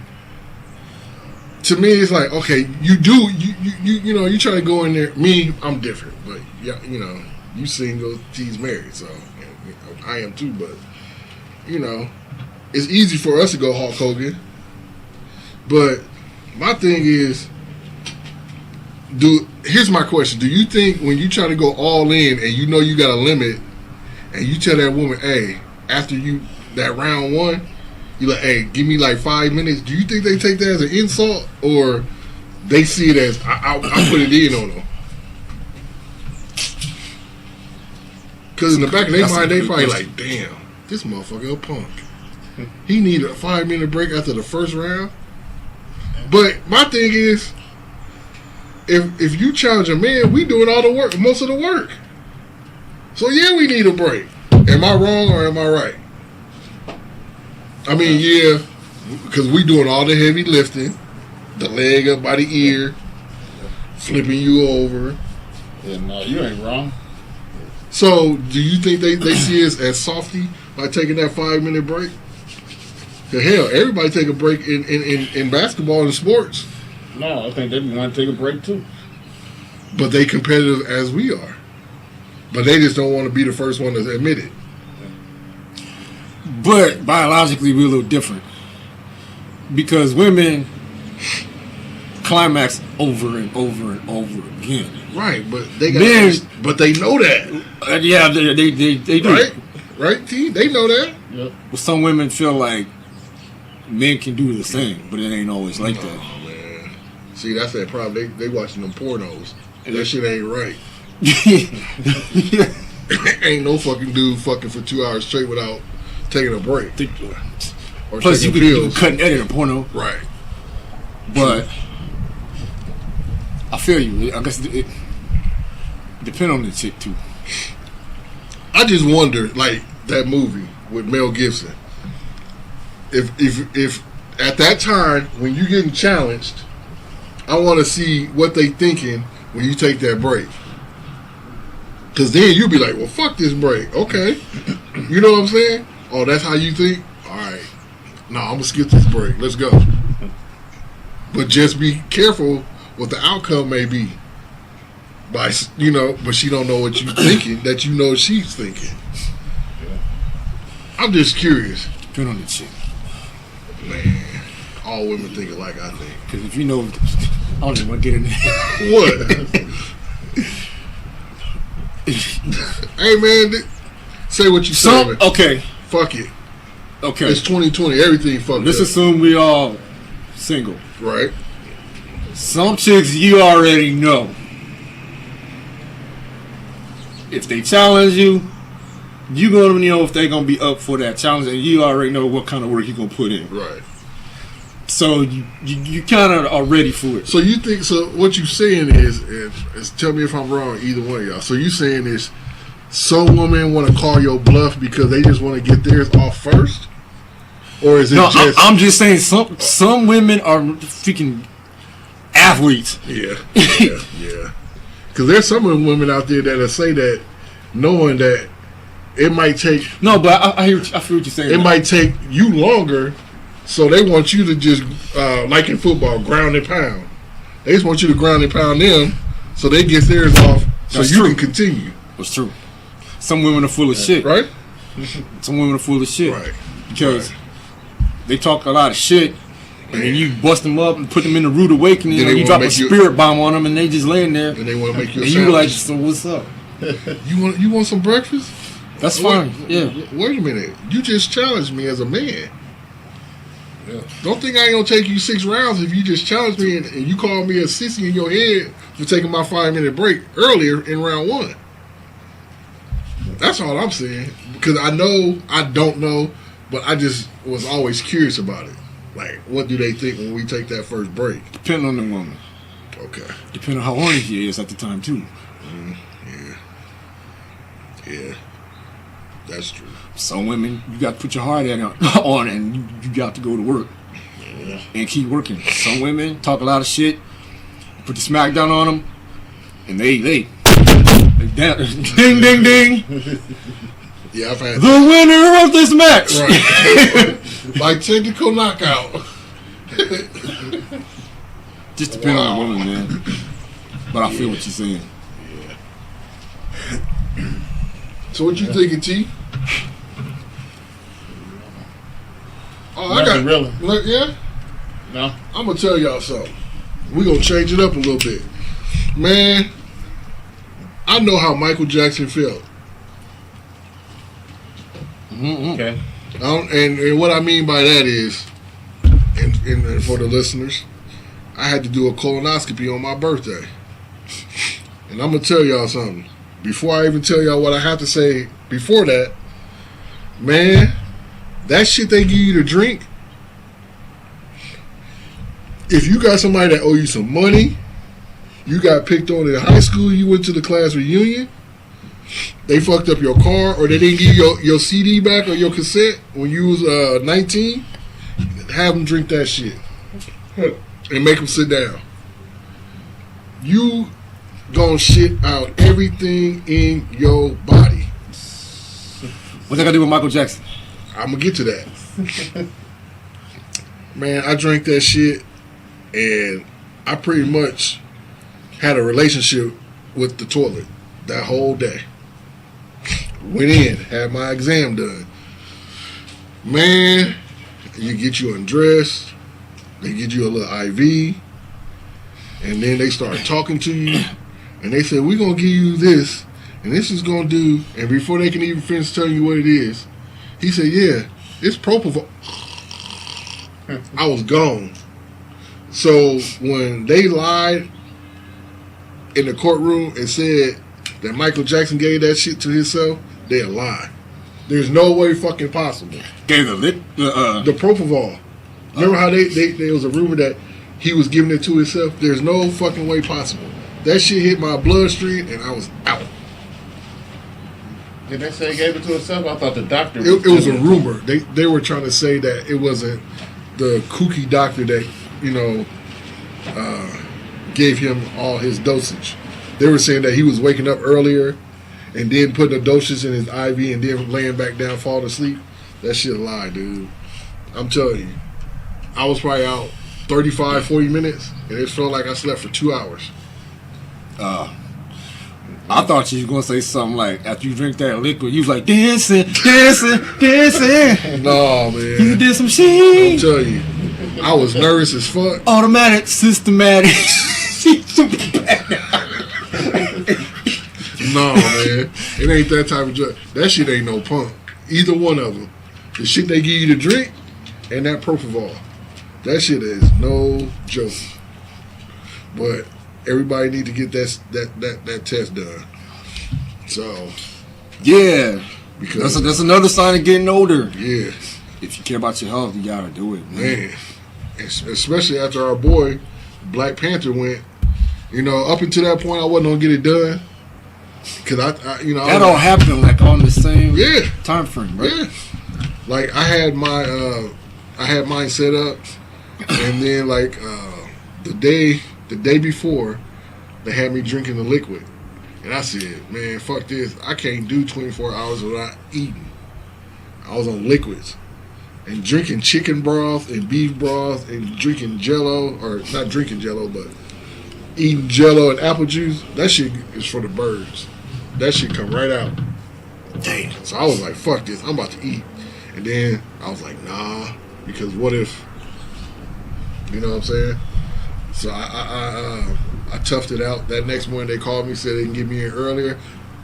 to me, it's like, okay, you know, you try to go in there. Me, I'm different, but yeah, you know, you single, T's married, so I am too. But you know, it's easy for us to go Hulk Hogan. But my thing is, here's my question. Do you think when you try to go all in and you know you got a limit and you tell that woman, hey, after that round one, you like, hey, give me like 5 minutes, do you think they take that as an insult or they see it as, I put it in on them? Because in the back of their mind, they probably like, damn, this motherfucker a punk. He need a 5-minute break after the first round. But my thing is, if you challenge a man, we doing all the work, most of the work. So yeah, we need a break. Am I wrong or am I right? I mean, yeah, because we doing all the heavy lifting, the leg up by the ear, flipping you over. Yeah, no, you ain't wrong. So do you think they see us as softy by taking that 5-minute break? Hell, everybody take a break in basketball and sports. No, I think they want to take a break too. But they competitive as we are. But they just don't want to be the first one to admit it. But biologically, we're a little different. Because women climax over and over and over again. Right, but they got but they know that. Yeah, they do. Right, T? They know that. Yep. But some women feel like men can do the same, but it ain't always like that. Oh, man. See, that's that problem. They watching them pornos. And that shit ain't right. Ain't no fucking dude fucking for 2 hours straight without taking a break. Or plus, you pills. can cut and edit a porno. Right. But I feel you. I guess it depends on the chick, too. I just wonder, like, that movie with Mel Gibson. If at that time, when you're getting challenged, I want to see what they thinking when you take that break. Because then you'll be like, well, fuck this break. Okay. You know what I'm saying? Oh, that's how you think? All right. No, I'm going to skip this break. Let's go. But just be careful what the outcome may be. But she don't know what you're thinking that you know she's thinking. I'm just curious. Depend on the chick. Man, all women think alike, I think. Because if you know, I don't even want to get in there. What? Hey, man, say what you say. Okay. Fuck it. Okay. It's 2020. Everything fucked Let's up. assume we all single. Right. Some chicks you already know. If they challenge you, you gonna know if they gonna be up for that challenge, and you already know what kind of work you gonna put in. Right. So you kind of are ready for it. So you think so? What you saying is tell me if I'm wrong, either one of y'all. So you saying is some women want to call your bluff because they just want to get theirs off first, or is it just? I'm just saying some women are freaking athletes. Yeah. Because there's some women out there that'll say that, knowing that it might take. No, but I feel what you're saying. It might take you longer, so they want you to just like in football, ground and pound. They just want you to ground and pound them so they get theirs off so That's you true. can continue. That's true. Some women are full of shit. Right? Some women are full of shit. Right. Because they talk a lot of shit, and then you bust them up and put them in the rude awakening, Then and they you wanna drop a make you- spirit bomb on them, and they just laying there, And they want to make you a and you like, sandwich. so what's up? You want some breakfast? That's fine. Yeah. Wait a minute. You just challenged me as a man. Don't think I ain't gonna take you 6 rounds if you just challenge me and you call me a sissy in your head for taking my 5-minute break earlier in round 1. That's all I'm saying. Because I know I don't know, but I just was always curious about it. Like, what do they think when we take that first break? Depending on the woman. Okay. Depending on how horny she is at the time, too. Yeah. That's true. Some women, you got to put your heart on and you got to go to work and keep working. Some women talk a lot of shit, put the smack down on them, and they down, ding, ding, ding. Yeah, I've had The winner of this match. right. By technical knockout. Just depending on the woman, man. But I feel what you're saying. So what you thinking, T? Oh, Nothing really. Look, yeah? No. I'm going to tell y'all something. We're going to change it up a little bit. Man, I know how Michael Jackson felt. Okay. And what I mean by that is, and for the listeners, I had to do a colonoscopy on my birthday. And I'm going to tell y'all something. Before I even tell y'all what I have to say before that, man, that shit they give you to drink, if you got somebody that owe you some money, you got picked on in high school, you went to the class reunion, they fucked up your car, or they didn't give you your CD back or your cassette when you was 19, have them drink that shit and make them sit down. You gonna shit out everything in your body. What's that got to do with Michael Jackson? I'm gonna get to that. Man, I drank that shit and I pretty much had a relationship with the toilet that whole day. Went in, had my exam done. Man, you get you undressed, they get you a little IV, and then they start talking to you, and they say, we're going to give you this, and this is going to do, and before they can even finish telling you what it is, he said, yeah, it's propofol. I was gone. So when they lied in the courtroom and said that Michael Jackson gave that shit to himself, they're lying. There's no way fucking possible. Gave the propofol. Remember how there was a rumor that he was giving it to himself? There's no fucking way possible. That shit hit my bloodstream and I was out. Did they say he gave it to himself? I thought the doctor. It was a rumor. They were trying to say that it wasn't the kooky doctor that gave him all his dosage. They were saying that he was waking up earlier and then putting the dosage in his IV and then laying back down, falling asleep. That shit a lie, dude. I'm telling you. I was probably out 35, 40 minutes, and it felt like I slept for 2 hours. I thought you was going to say something like, after you drink that liquid, you was like, dancing, dancing, dancing. No, man. You did some I'm shit. telling you. I was nervous as fuck. Automatic, systematic. No, man. It ain't that type of drug. That shit ain't no pump. Either one of them. The shit they give you to drink and that propofol. That shit is no joke. But everybody need to get that test done. So, Yeah. because That's another sign of getting older. yeah, If you care about your health, you got to do it, man. man. Especially after our boy Black Panther went. Up until that point, I wasn't gonna get it done. Cause That all happened like on the same Yeah. time frame, right? Yeah. Like I had mine set up, and then like the day before, they had me drinking the liquid, and I said, man, fuck this, I can't do 24 hours without eating. I was on liquids and drinking chicken broth and beef broth and drinking Jello, or not drinking Jello, but eating Jello and apple juice, that shit is for the birds. That shit come right out. Damn. So I was like, fuck this, I'm about to eat. And then I was like, nah, because what if, you know what I'm saying? So I toughed it out. That next morning they called me, said they can get me in earlier.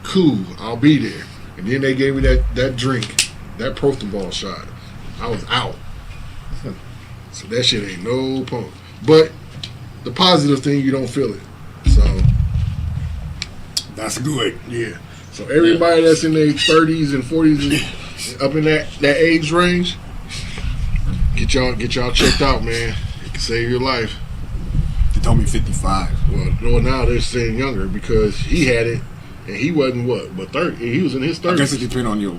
Cool, I'll be there. And then they gave me that drink, that Prostoball shot. I was out. So that shit ain't no punk. But the positive thing, you don't feel it. So That's good. yeah. So everybody that's in their 30s and 40s, up in that age range, get y'all checked out, man. It can save your life. They told me 55. Well, now they're saying younger because he had it and he wasn't but 30. He was in his 30s. I guess it depends on your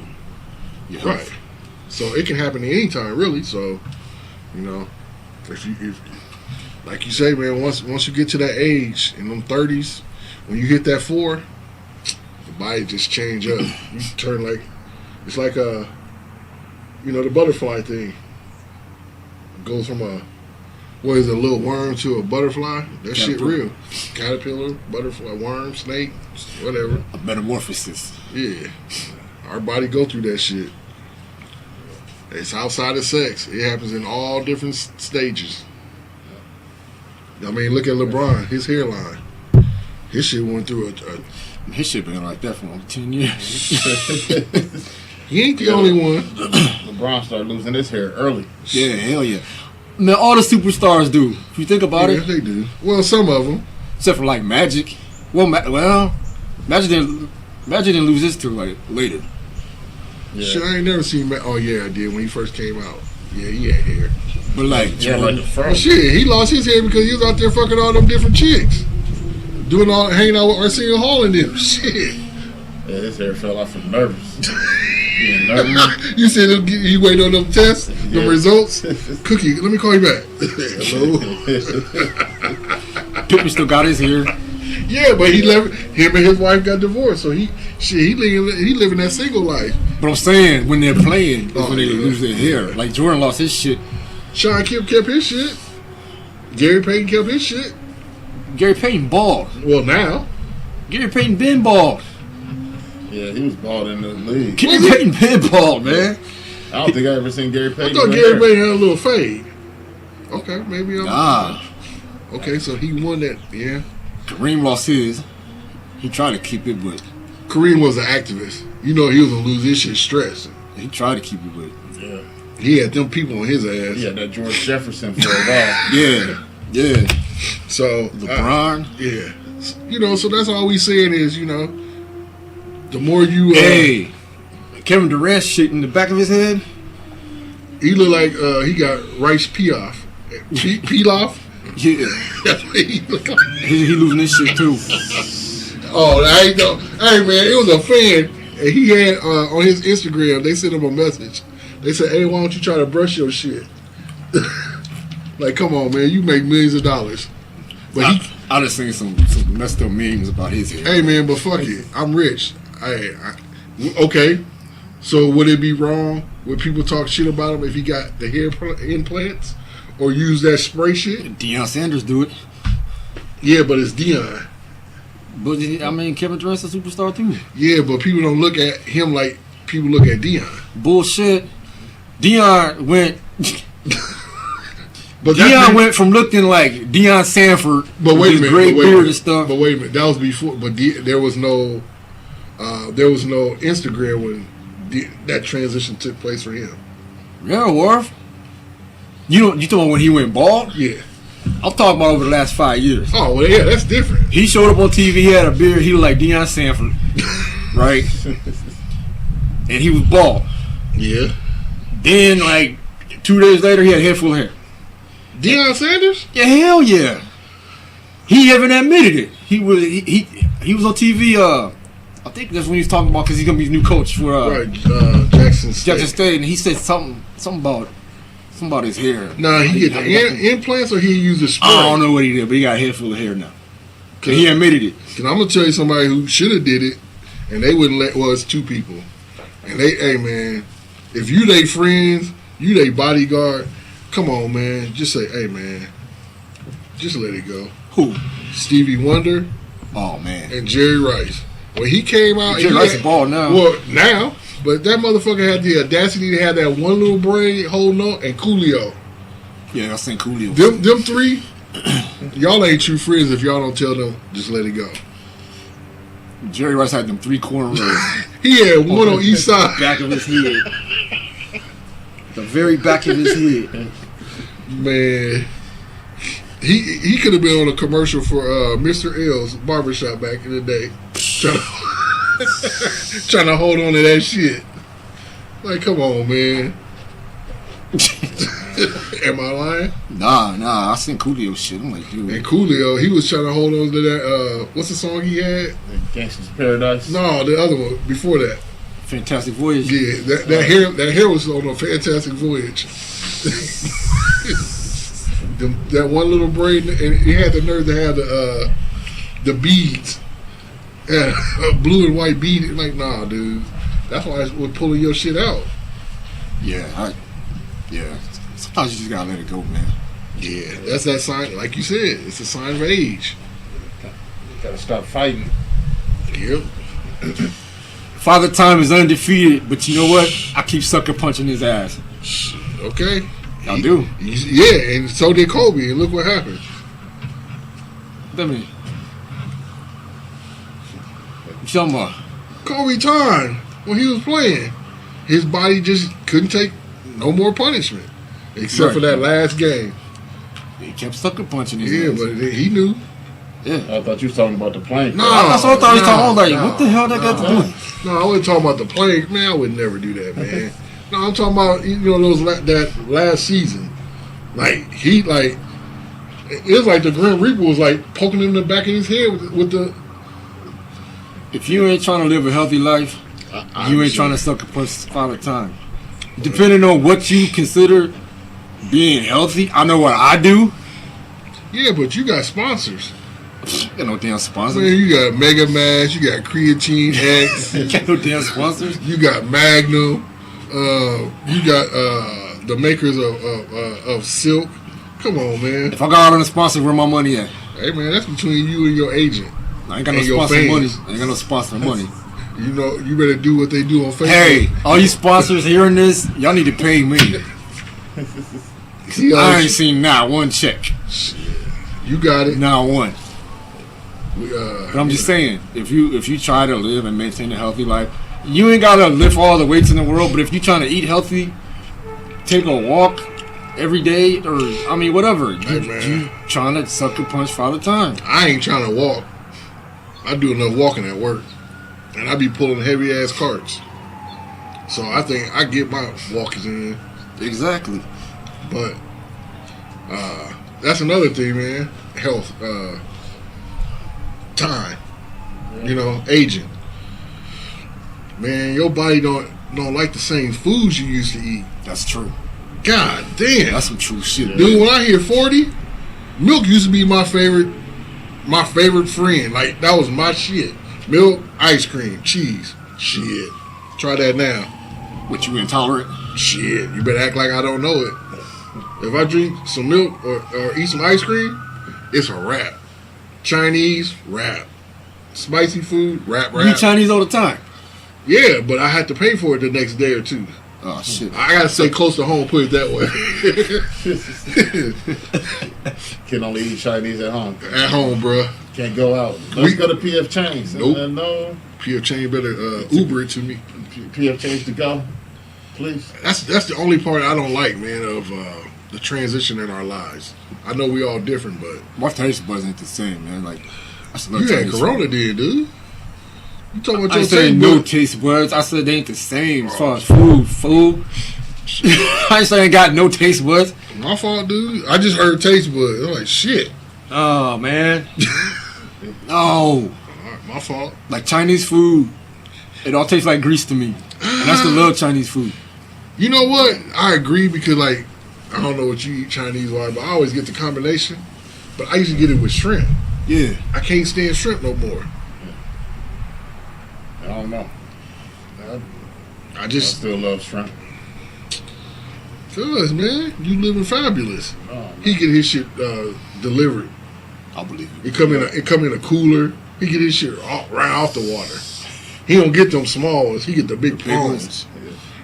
health. Right. So it can happen at any time, really. So, you know, if like you say, man, once you get to that age in them 30s, when you hit that 4, the body just change up. You turn like it's like the butterfly thing. It goes from a little worm to a butterfly. That shit real. Caterpillar, butterfly, worm, snake, whatever. A metamorphosis. Yeah. Our body go through that shit. It's outside of sex. It happens in all different stages. I mean, look at LeBron, his hairline. His shit went through His shit been like that for like 10 years. He ain't the only one. LeBron started losing his hair early. Yeah, hell yeah. Man, all the superstars do. If you think about Yeah, it. they do. Well, some of them. Except for like Magic. Magic didn't lose his till like later. Yeah. Shit, I ain't never seen. Oh yeah, I did when he first came out. Yeah, he had hair. But like, Yeah, like the fro. Well, shit, he lost his hair because he was out there fucking all them different chicks, hanging out with Arsenio Hall and them. Shit. Yeah, his hair fell off from nervous. Being nervous. You said he waited on them tests, Yeah. them results. Cookie, let me call you back. Hello. Pippen still got his hair. Yeah, but him and his wife got divorced, so he living that single life. But I'm saying, when they're playing, is when they yeah. lose their hair. Like Jordan lost his shit. Sean Kemp kept his shit. Gary Payton kept his shit. Gary Payton bald. Well, now. Gary Payton been bald. Yeah, he was bald in the league. Gary Payton been bald, man. I don't think I ever seen Gary I Payton. thought with Gary hair. Payton had a little fade. Okay, maybe I'm. Nah. Okay, so he won that. Yeah. Kareem lost his. He tried to keep it, but Kareem was an activist. You know he was gonna lose his shit stress. he tried to keep it, but Yeah. He had them people on his ass. He had that George Jefferson for a while. yeah. So LeBron. yeah. You know, so that's all we saying is, the more you Hey, Kevin Durant shit in the back of his head. he look like he got rice pilaf. Pilaf? Yeah, That's what he look like. he losing his shit too. Oh, I ain't know. Hey man, it was a fan and he had on his Instagram, they sent him a message. They said, hey, why don't you try to brush your shit? Like, come on, man, you make millions of dollars. But I just seen some messed up memes about his hair. hey, man, but fuck it, I'm rich. Okay, so would it be wrong? Would people talk shit about him if he got the hair implants or use that spray shit? Deion Sanders do it. Yeah, but it's Deion. But I mean, Kevin Durant's a superstar too. Yeah, but people don't look at him like people look at Deion. Bullshit. Deion went. But Deion went from looking like Deion Sanford But with wait a his minute, great but wait a beard minute, and stuff. But wait a minute, that was before. But there was no Instagram when that transition took place for him. Yeah, Worf. You talking about when he went bald? Yeah. I'm talking about over the last 5 years. Oh well, yeah, that's different. He showed up on TV. He had a beard. He looked like Deion Sanford, right? And he was bald. Yeah. Then, like 2 days later, he had a head full of hair. Deion Sanders? Yeah, hell yeah. He haven't admitted it. He was on TV. I think that's when he was talking about because he's gonna be the new coach for Right. Jackson Jackson State, and he said something about his hair. Nah, he get the implants or he used the spray. I don't know what he did, but he got a head full of hair now. And he admitted it. Cause I'm gonna tell you somebody who should have did it, and they wouldn't let. Well, it's two people, and hey man, if you they friends, you they bodyguard. Come on, man. Just say, hey man, just let it go. Who? Stevie Wonder Oh man. and Jerry Rice. When he came out, Jerry he Rice had- is ball now. Well, now, but that motherfucker had the audacity to have that one little brain holding on, and Coolio. Yeah, I seen Coolio. Them three, y'all ain't true friends if y'all don't tell them just let it go. Jerry Rice had them 3 cornrows. He had one on each side. Back of his head. The very back of his head. Man, he could have been on a commercial for Mr. L's barbershop back in the day, trying to hold on to that shit. Like, come on, man. Am I lying? Nah, I seen Coolio shit. I'm like, dude. And Coolio, he was trying to hold on to that. What's the song he had? Gangsta's Paradise. No, the other one before that. Fantastic Voyage. Yeah, that hair was on a fantastic voyage. that one little braid, and he had the nerve to have the beads, blue and white bead. Like, nah, dude, that's why I was pulling your shit out. Yeah. Sometimes you just gotta let it go, man. Yeah, that's that sign. Like you said, it's a sign of age. Gotta stop fighting. Yep. Father Time is undefeated, but you know what? I keep sucker punching his ass. Okay. I do. Yeah, and so did Kobe, and look what happened. I mean, what you talking about? Kobe time, when he was playing, his body just couldn't take no more punishment, except for that last game. He kept sucker punching his Yeah, ass. but he knew. Yeah. I thought you was talking about the plane. No, That's what I thought he was talking about. Like, no, what the hell that got to do? No, I wasn't talking about the play. Man, I would never do that, man. No, I'm talking about that last season. Like it was like the Grim Reaper was like poking him in the back of his head with the. If you ain't trying to live a healthy life, you ain't trying to sucker punch Father Time. Depending on what you consider being healthy, I know what I do. Yeah, but you got sponsors. You got no damn sponsors. Man, you got Mega Mash, you got Creatine X, You got no damn sponsors. you got Magnum, you got the makers of Silk. Come on, man. If I got out on a sponsor, where my money at? Hey, man, that's between you and your agent. I ain't got no And your sponsor fans. money. I ain't got no sponsor money. You know, you better do what they do on Facebook. Hey, all you sponsors hearing this, y'all need to pay me. See, I ain't seen not one check. you got it. Not one. We, But I'm just saying, if you try to live and maintain a healthy life, you ain't gotta lift all the weights in the world. But if you trying to eat healthy, take a walk every day, or I mean whatever, you trying to sucker punch Father Time. I ain't trying to walk. I do enough walking at work, and I be pulling heavy ass carts. So I think I get my walkers in. Exactly. But that's another thing, man. Health, time, aging. Man, your body don't like the same foods you used to eat. That's true. God damn, That's some true shit. dude. When I hear 40, milk used to be my favorite friend. Like, that was my shit. Milk, ice cream, cheese. Shit. Try that now. What, you intolerant? Shit, you better act like I don't know it. If I drink some milk or eat some ice cream, it's a wrap. Chinese, wrap. Spicy food, wrap. You eat Chinese all the time. Yeah, but I had to pay for it the next day or two. Oh shit. I gotta stay close to home, put it that way. Can only eat Chinese at home. At home, bruh. Can't go out. Let's go to PF Chang's. Nope. No. PF Chain better Uber it to me. PF Chang's to go, please. That's the only part I don't like, man, of the transition in our lives. I know we all different, but My taste buds ain't the same, man. Like, I still love you had Chinese Corona, food. did, dude. You talking about I your said taste no buds? taste buds. I said they ain't the same as far as food. I ain't saying got no taste buds. My fault, dude. I just heard taste buds. I'm like, shit. Oh man. No. All right, my fault. Like Chinese food, it all tastes like grease to me. And I still love Chinese food. You know what? I agree because, like, I don't know what you eat Chinese-wise, but I always get the combination. But I used to get it with shrimp. Yeah. I can't stand shrimp no more. I don't know. I I just, still love shrimp. cuz, man, you living fabulous. Oh, He get his shit delivered I believe you. It come in a cooler. He get his shit right off the water. He don't get them small ones. He get the big prawns.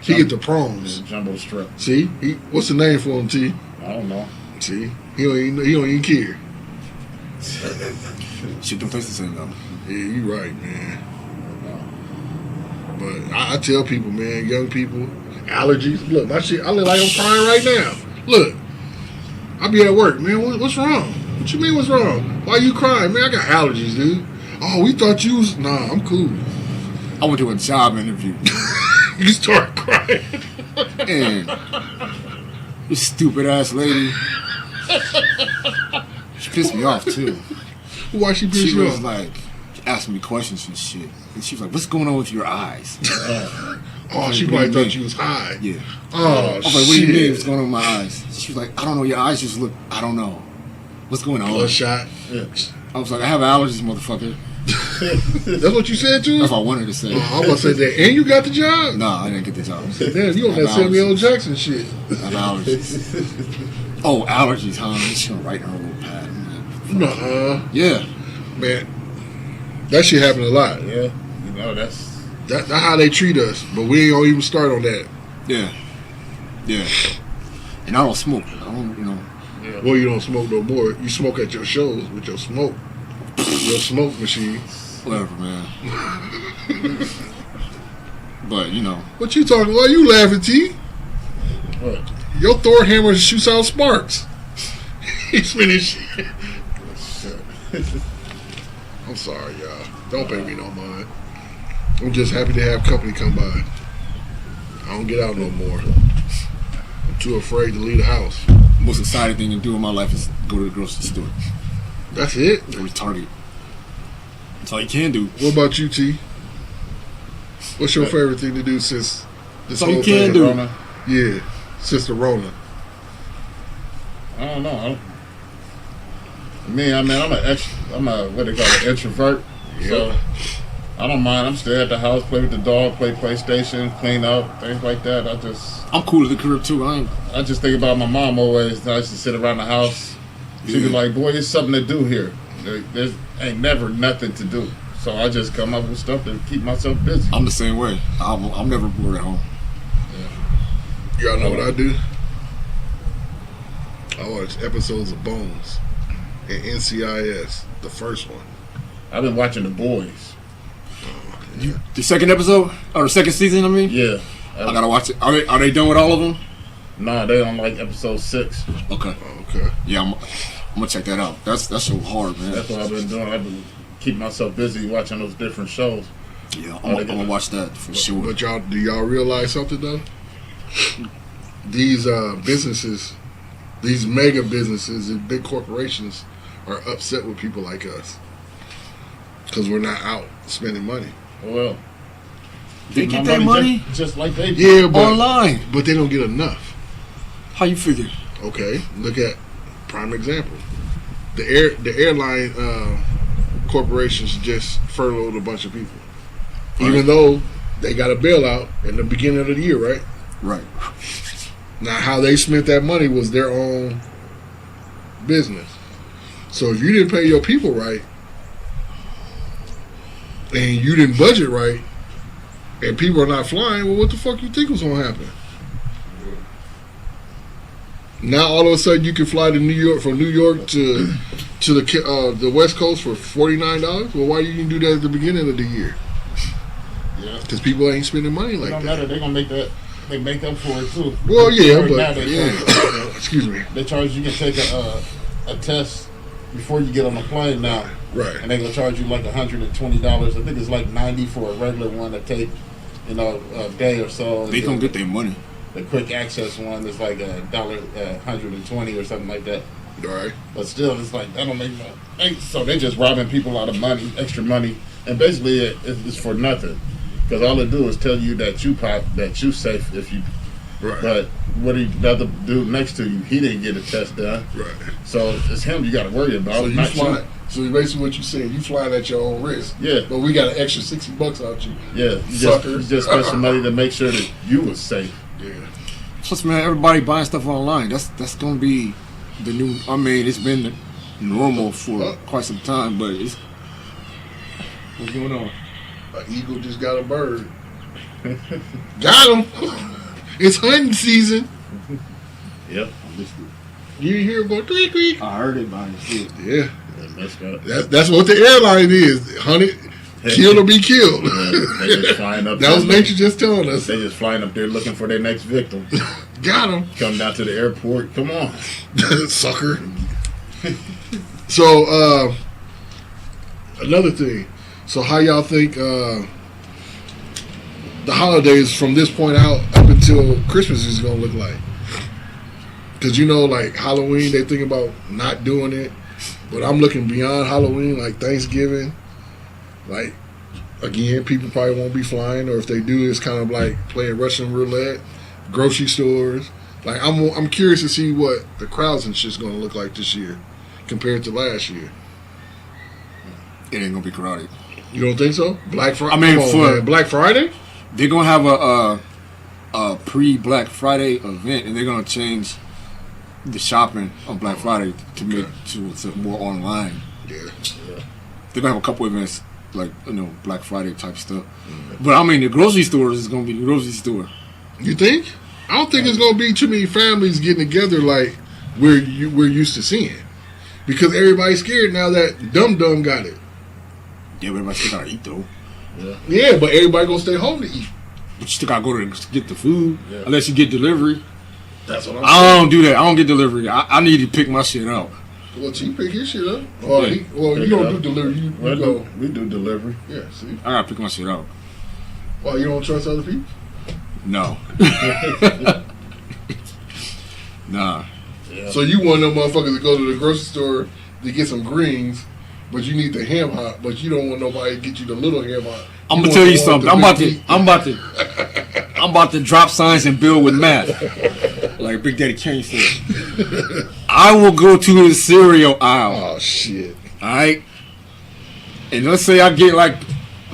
He get the prawns. Jumbo strip. See, what's the name for him? T. I don't know. See, he don't even care. Shit don't taste the same though. Yeah, you right, man. But I tell people, man, young people, allergies. Look, my shit. I look like I'm crying right now. Look, I be at work, man. What's wrong? What you mean? What's wrong? Why you crying, man? I got allergies, dude. Oh, we thought you was. Nah, I'm cool. I went to a job interview. You start crying. And this stupid ass lady, she pissed me off too. Why she pissed She you was off? like asking me questions and shit. And she was like, "What's going on with your eyes?" Oh, she probably thought you was high. Yeah. Oh, I was like, "What do you mean? What's going on with my eyes?" She was like, "I don't know. Your eyes just look. I don't know. What's going on?" Bloodshot. Yeah. I was like, "I have allergies, motherfucker." That's what you said to her? That's what I wanted to say. I was about to say that. And you got the job? No, I didn't get the job. Damn, you on that Samuel L. Jackson shit. I have allergies. Oh, allergies, huh? She's gonna write in her little pad. Nuh-uh. Yeah. Man, that shit happen a lot. Yeah, you know that's how they treat us, but we ain't gonna even start on that. Yeah. Yeah. And I don't smoke. I don't, you know. Yeah. Well, you don't smoke no more. You smoke at your shows with your smoke. Your smoke machine. Whatever, man. But, you know. What you talking about? You laughing, T? What? Your Thor hammer shoots out sparks. He's finished. I'm sorry, y'all. Don't pay me no mind. I'm just happy to have company come by. I don't get out no more. I'm too afraid to leave the house. Most exciting thing to do in my life is go to the grocery store. That's it? Go to Target. That's all you can do. What about you, T? What's your favorite thing to do since this That's all you whole can thing? do. Rona. Yeah, since the Rona. I don't know. I'm a what they call it, introvert. Yeah. So I don't mind. I'm still at the house, play with the dog, play PlayStation, clean up, things like that. I'm cool at the crib too. I just think about my mom always. I used to sit around the house. She'd be like, "Boy, there's something to do here. There's ain't never nothing to do." So I just come up with stuff to keep myself busy. I'm the same way. I'm never bored at home. Y'all know what I do? I watch episodes of Bones and NCIS, the first one. I've been watching The Boys. The second episode or the second season? I mean, Yeah. I gotta watch it. Are they done with all of them? Nah, they on like episode 6. Okay. Okay. Yeah, I'm gonna check that out. That's so hard, man. That's what I've been doing. I've been keeping myself busy watching those different shows. Yeah, I'm gonna watch that for sure. But do y'all realize something though? These businesses, these mega businesses and big corporations are upset with people like us because we're not out spending money. Well, They my get that money just like they do. Yeah, but online. but they don't get enough. How you figure? Okay, look at prime example. The airline corporations just furloughed a bunch of people, even though they got a bailout in the beginning of the year, right? Right. Now, how they spent that money was their own business. So if you didn't pay your people right, and you didn't budget right, and people are not flying, well, what the fuck you think was gonna happen? Now all of a sudden you can fly to New York from New York to the West Coast for $49. Well, why you didn't do that at the beginning of the year? Yeah. Because people ain't spending money like It don't that. matter. They're gonna make that. They make up for it too. Well, yeah, Right but now they charge- excuse me. They charge you can take a test before you get on the plane now, Right. and they're gonna charge you like $120. I think it's like $90 for a regular one to take, a day or so. They gonna get their money. The quick access one is like $120 or something like that. All right. But still, it's like that don't make no. So they just robbing people out of money, extra money, and basically it's for nothing. Because all it do is tell you that you safe if you. Right. But what the other dude next to you, he didn't get a test done. Right. So it's him you got to worry about. So you not fly. So basically, what you saying, you flying at your own risk. Yeah. But we got an extra $60 out you. Yeah. You just spend some money to make sure that you was safe. Yeah. Plus, man, everybody buying stuff online. That's gonna be the new. I mean, it's been normal for quite some time, but it's what's going on? An eagle just got a bird. Got him. It's hunting season. Yep. You hear about tweet tweet? I heard it, but I didn't see it. Yeah. That's That's what the airline is. Hunted, kill or be killed. They just flying up. That was nature just telling us. They just flying up there looking for their next victim. Got him. Come down to the airport. Come on. Sucker. So, another thing. So, how y'all think the holidays from this point out up until Christmas is going to look like? Because, like Halloween, they think about not doing it. But I'm looking beyond Halloween, like Thanksgiving. Like, again, people probably won't be flying. Or if they do, it's kind of like playing Russian roulette. Grocery stores. Like, I'm curious to see what the crowds and shit's going to look like this year compared to last year. It ain't gonna be karate. You don't think so? Black Friday. I mean, for Black Friday, they're gonna have a pre-Black Friday event, and they're gonna change the shopping on Black Friday to make to more online. yeah. They're gonna have a couple events like Black Friday type stuff. But I mean, the grocery stores is gonna be the grocery store. You think? I don't think it's gonna be too many families getting together like we're used to seeing, because everybody's scared now that Dum Dum got it. Yeah, but everybody still gotta eat though. Yeah, but everybody gonna stay home to eat. But you still gotta go to get the food unless you get delivery. That's what I'm I saying. don't do that. I don't get delivery. I need to pick my shit out. Well, you pick your shit up. Or Yeah. you don't do delivery. You go. We do delivery. Yeah, see. I gotta pick my shit out. Well, you don't trust other people? No. Nah. Yeah. So you want them motherfuckers to go to the grocery store to get some greens, but you need the ham hock, but you don't want nobody to get you the little ham hock. I'm gonna tell you something. I'm about to drop signs and build with math. Like Big Daddy Kane said. I will go to the cereal aisle. Oh shit! Alright? And let's say I get like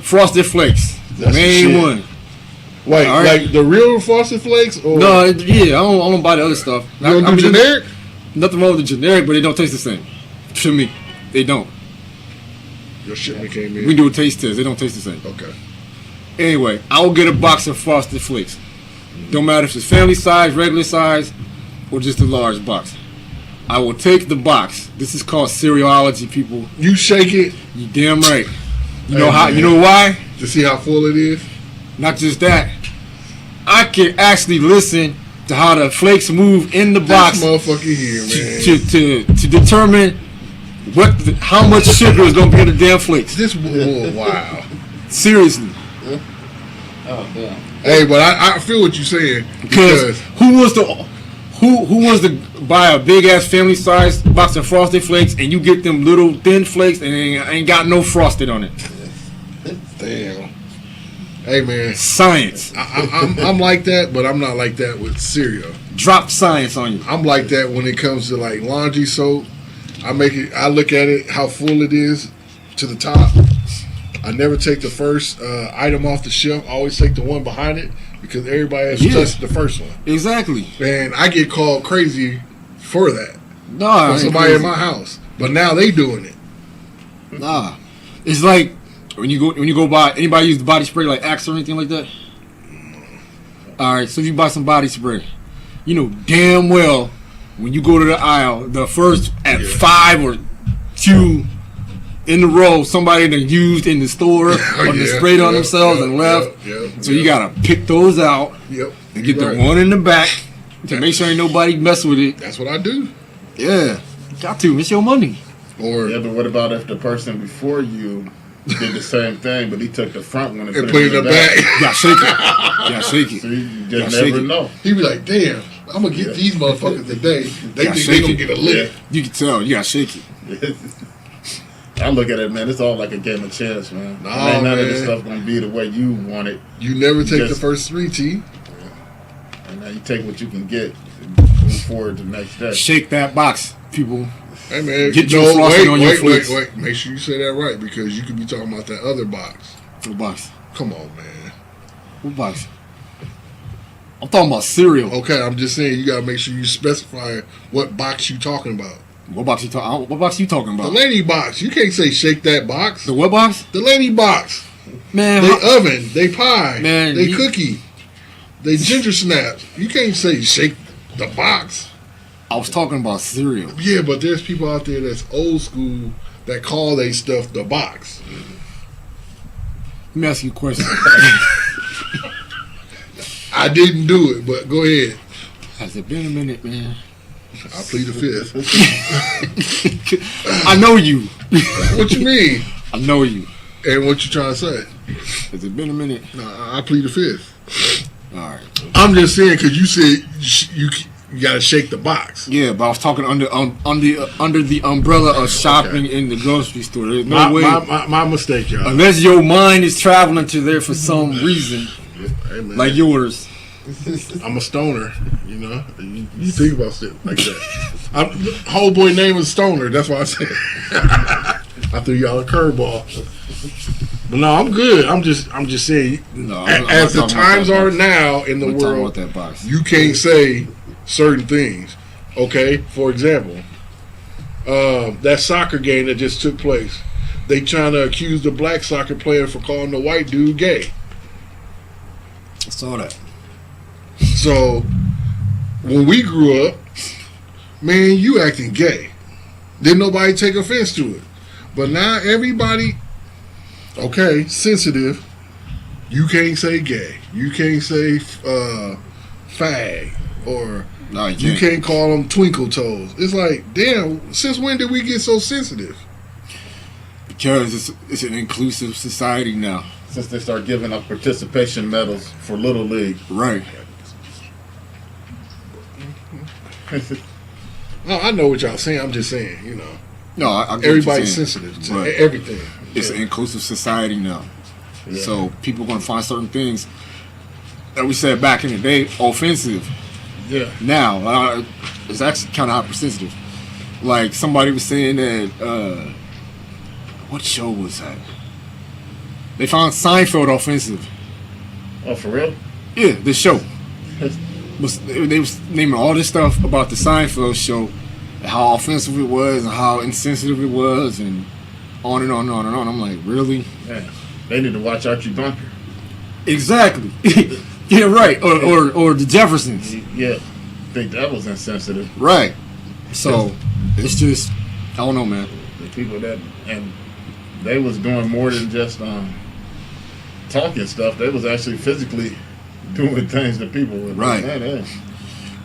Frosted Flakes. That's the Main shit. one. Wait, All right. like the real Frosted Flakes? Or No, yeah, I don't buy the other stuff. you don't do generic? Nothing wrong with the generic, but they don't taste the same. To me. They don't. Your shipment came in. We do a taste test. They don't taste the same. Okay. Anyway, I will get a box of Frosted Flakes. Don't matter if it's family size, regular size, or just a large box. I will take the box. This is called cerealology, people. You shake it You damn right. You Hey, know how? man. You know why? to see how full it is. Not just that. I can actually listen to how the flakes move in the box This motherfucker here, man. to determine how much sugar is gonna be in the damn flakes. This wow. Seriously. Hey, but I feel what you're saying Because who wants to buy a big ass family size box of Frosted Flakes and you get them little thin flakes and ain't got no frosted on it? damn. Hey man, Science. I'm like that, but I'm not like that with cereal. Drop science on you. I'm like that when it comes to like laundry soap. I look at it how full it is to the top. I never take the first item off the shelf. I always take the one behind it because everybody has touched the first one. Exactly. And I get called crazy for that. Nah, From somebody in my house. But now they doing it. Nah. It's like when you go buy, anybody use the body spray like Axe or anything like that? Alright, so if you buy some body spray, you know damn well when you go to the aisle, the first at 5 or 2 in the row, somebody that used in the store or they sprayed on themselves and left. So you gotta pick those out and get the one in the back to make sure ain't nobody mess with it. That's what I do. Yeah, got to. It's your money. Or Yeah, but what about if the person before you did the same thing, but he took the front one and put it in the back. You gotta shake it. You gotta shake it. So you Yeah, just shake never it. know. He be like, damn, I'm gonna get these motherfuckers today. They Yeah, think they shake gonna it. get a lick. You can tell. You gotta shake it. I look at it, man. It's all like a game of chess, man. Nah, Ain't none of man. this stuff gonna be the way you want it. You never take the Just- first 3, T. And now you take what you can get and move forward the next day. Shake that box, people. Hey man, Get your frosting on your flicks. wait. Make sure you say that right because you could be talking about that other box. What box? Come on, man. What box? I'm talking about cereal. Okay, I'm just saying you gotta make sure you specify what box you talking about. What box you talking? What box you talking The about? lady box. You can't say shake that box. The what box? The lady box. Man, They oven. They pie. Man, they you- cookie. They ginger snaps. You can't say shake the box. I was talking about cereal. Yeah, but there's people out there that's old school that call they stuff the box. Let me ask you a question. I didn't do it, but go ahead. Has it been a minute, man? I plead the fifth. I know you. What you mean? I know you. And what you trying to say? Has it been a minute? Nah, I plead the fifth. All right. I'm just saying because you said you got to shake the box. Yeah, but I was talking under the umbrella of shopping in the grocery store. There's no way, My mistake, y'all. unless your mind is traveling to there for some reason, Hey, man. like yours. I'm a stoner, you know. You think about shit like that. Whole boy name is Stoner. That's why I said I threw y'all a curveball. But no, I'm good. I'm just saying. No, As the times are now in the I'm talking world, about that box. you can't say certain things. Okay, for example, that soccer game that just took place. They trying to accuse the black soccer player for calling the white dude gay. I saw that. So when we grew up, man, you acting gay. Didn't nobody take offense to it. But now everybody, okay, sensitive. You can't say gay. You can't say fag. Or No, you can't call them twinkle toes. It's like, damn, since when did we get so sensitive? Because it's an inclusive society now. Since they start giving out participation medals for Little League. Right. No, I know what y'all saying. I'm just saying, you know. No, I get what Everybody's you're saying. sensitive to Right. everything. It's an inclusive society now. Yeah. So people are going to find certain things that we said back in the day offensive. Yeah. Now, it's actually kind of hypersensitive. Like somebody was saying that, what show was that? They found Seinfeld offensive. Oh, for real? Yeah, the show. They was naming all this stuff about the Seinfeld show, and how offensive it was, and how insensitive it was, and on and on and on and on. I'm like, really? Yeah. They need to watch Archie Bunker. Exactly. Yeah, right. Or the Jeffersons. Yeah. I think that was insensitive. Right. So it's just, I don't know, man. The people that, and they was doing more than just talking stuff. They was actually physically doing things that people would Right. Man,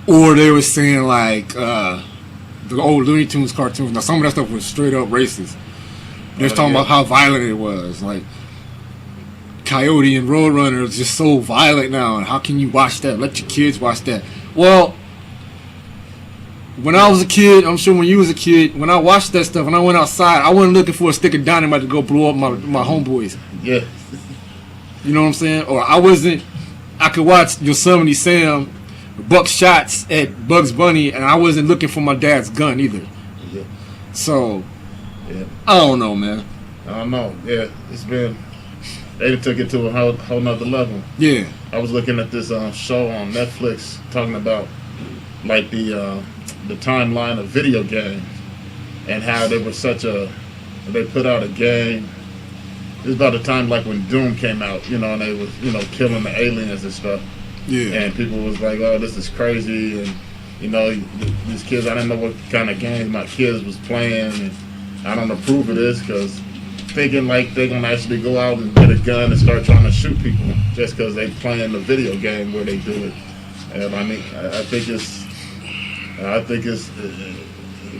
Or they were saying like the old Looney Tunes cartoons. Now some of that stuff was straight up racist. They was talking yeah. about how violent it was. Like Coyote and Roadrunner is just so violent now, and how can you watch that? Let your kids watch that. Well, when I was a kid, I'm sure when you was a kid, when I watched that stuff and I went outside, I wasn't looking for a stick of dynamite to go blow up my homeboys. Yeah. You know what I'm saying? Or I could watch Yosemite Sam buck shots at Bugs Bunny, and I wasn't looking for my dad's gun either. Yeah. So, Yeah. I don't know, man. I don't know. Yeah. It's been, they took it to a whole nother level. Yeah. I was looking at this show on Netflix talking about like the timeline of video games and how they were they put out a game. It was about the time like when Doom came out, you know, and they was, you know, killing the aliens and stuff. Yeah. And people was like, oh, this is crazy. And, you know, these kids, I didn't know what kind of games my kids was playing. And I don't approve of this because thinking like they're going to actually go out and get a gun and start trying to shoot people just because they playing the video game where they do it. And I mean, I think it's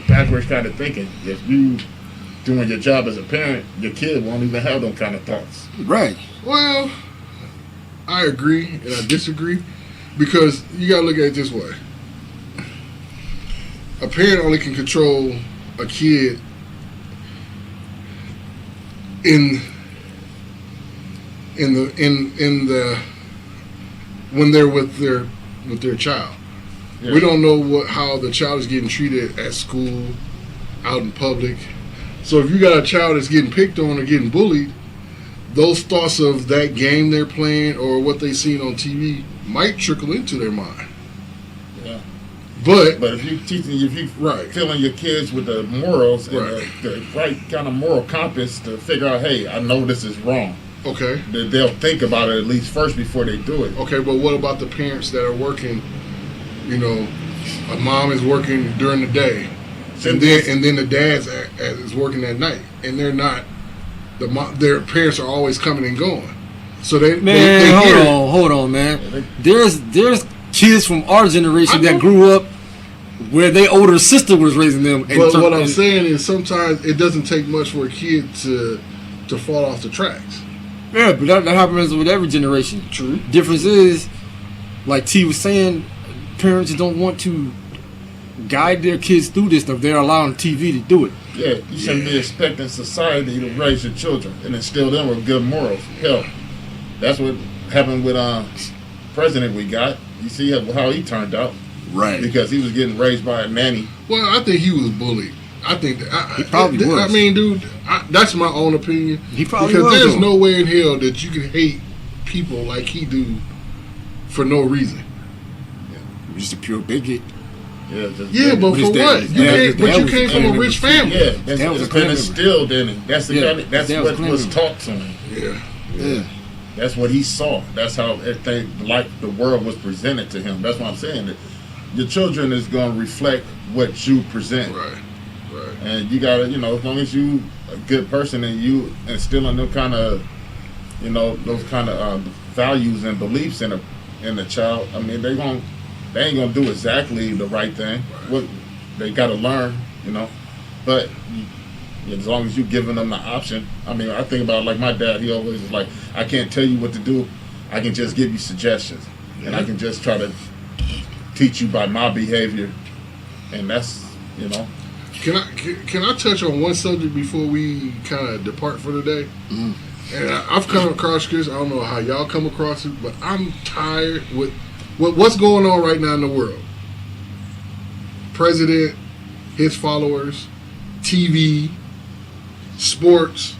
backwards kind of thinking. If you doing your job as a parent, your kid won't even have them kind of thoughts. Right. Well, I agree and I disagree because you gotta look at it this way. A parent only can control a kid in the when they're with their child. Yeah. We don't know how the child is getting treated at school, out in public. So if you got a child that's getting picked on or getting bullied, those thoughts of that game they're playing or what they seen on TV might trickle into their mind. Yeah. But But if you Right. filling your kids with the morals and Right. the right kind of moral compass to figure out, hey, I know this is wrong. okay, That they'll think about it at least first before they do it. okay, but what about the parents that are working? You know, a mom is working during the day, and then the dad's is working at night, and they're not. Their parents are always coming and going, so they hold on, man. There's kids from our generation that grew up where their older sister was raising them. But what I'm saying is sometimes it doesn't take much for a kid to fall off the tracks. Yeah, but that happens with every generation. True. Difference is, like T was saying, parents don't want to guide their kids through this stuff. They're allowing TV to do it. Yeah, you shouldn't be expecting society to raise your children and instill them with good morals. Hell, that's what happened with president we got. You see how he turned out. Right. Because he was getting raised by a nanny. Well, I think he was bullied. I think he probably was. I mean, dude, that's my own opinion. He probably because was. There's no way in hell that you can hate people like he do for no reason. Just a pure bigot. Yeah, but for what? You came from a rich family. Yeah, it's been instilled in him. That's what was taught to him. Yeah. That's what he saw. That's how everything, like the world was presented to him. That's what I'm saying. That your children is going to reflect what you present. Right. And you gotta, as long as you a good person and you instilling those kind of values and beliefs in the child. I mean, they ain't gonna do exactly the right thing. What they gotta learn, But as long as you giving them the option. I mean, I think about like my dad. He always is like, I can't tell you what to do. I can just give you suggestions, and I can just try to teach you by my behavior, and that's. Can I touch on one subject before we kind of depart for today? Mm. And I've come across this. I don't know how y'all come across it, but I'm tired with what's going on right now in the world. President, his followers, TV, sports.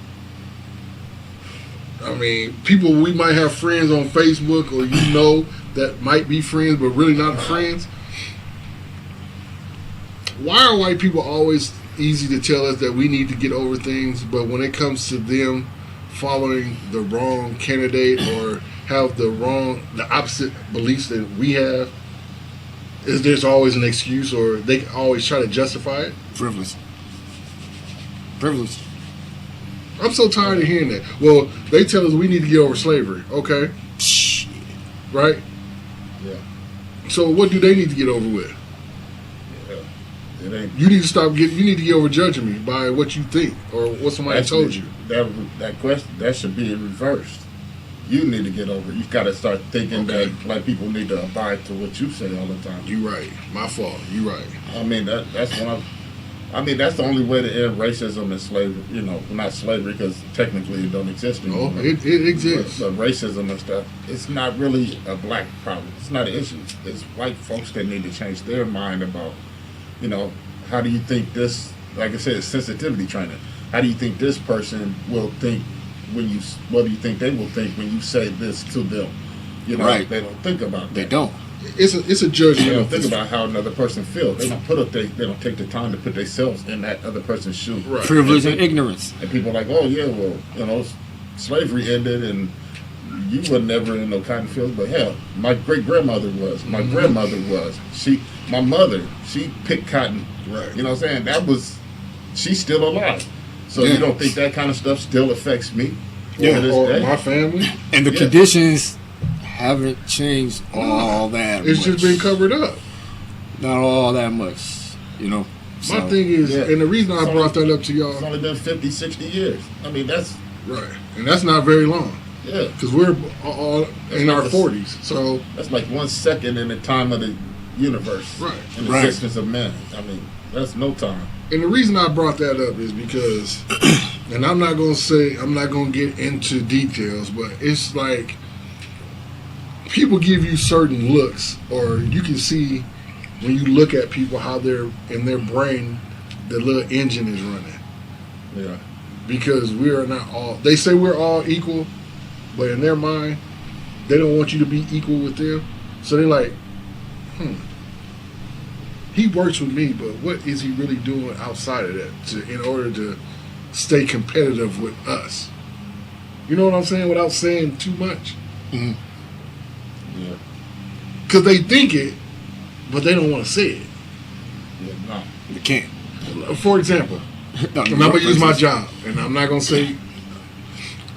I mean, people we might have friends on Facebook or that might be friends but really not friends. Why are white people always easy to tell us that we need to get over things, but when it comes to them following the wrong candidate or have the opposite beliefs that we have, there's always an excuse or they always try to justify it? Privilege. I'm so tired of hearing that. Well, they tell us we need to get over slavery. Okay. Right? Yeah. So what do they need to get over with? You need to you need to get over judging me by what you think or what somebody told you. That question should be reversed. You need to get over it. You got to start thinking that like people need to abide to what you say all the time. You right. My fault. You right. I mean that's the only way to end racism and slavery. Not slavery because technically it don't exist anymore. Oh, it exists. But racism and stuff, it's not really a black problem. It's not an issue. It's white folks that need to change their mind about. How do you think this, like I said, sensitivity training. How do you think this person will think what do you think they will think when you say this to them? Right. They don't think about that. They don't. It's a judgment. They don't think about how another person feels. They don't take the time to put themselves in that other person's shoes. Right. Privilege and ignorance. And people are like, oh yeah, well, slavery ended and you were never in no cotton fields, but hell, my great grandmother was. My grandmother was. My mother, she picked cotton. Right. You know what I'm saying? She's still alive. So you don't think that kind of stuff still affects me? Or my family? And the conditions haven't changed all that It's much. just been covered up. Not all that much, My thing is, and the reason I brought that up to y'all. It's only been 50, 60 years. I mean, that's... Right. And that's not very long. Yeah. Because we're all in our 40s. So that's like 1 second in the time of the universe. Right. In the existence of man. I mean, that's no time. And the reason I brought that up is because, and I'm not going to get into details, but it's like people give you certain looks, or you can see when you look at people how they're in their brain, the little engine is running. Yeah. Because we are not all, they say we're all equal, but in their mind, they don't want you to be equal with them. So they're like, he works with me, but what is he really doing outside of that in order to stay competitive with us? You know what I'm saying? Without saying too much. Yeah. Because they think it, but they don't want to say it. Yeah, no. You can't. For example, No, I'm going to use my job, and I'm not going to say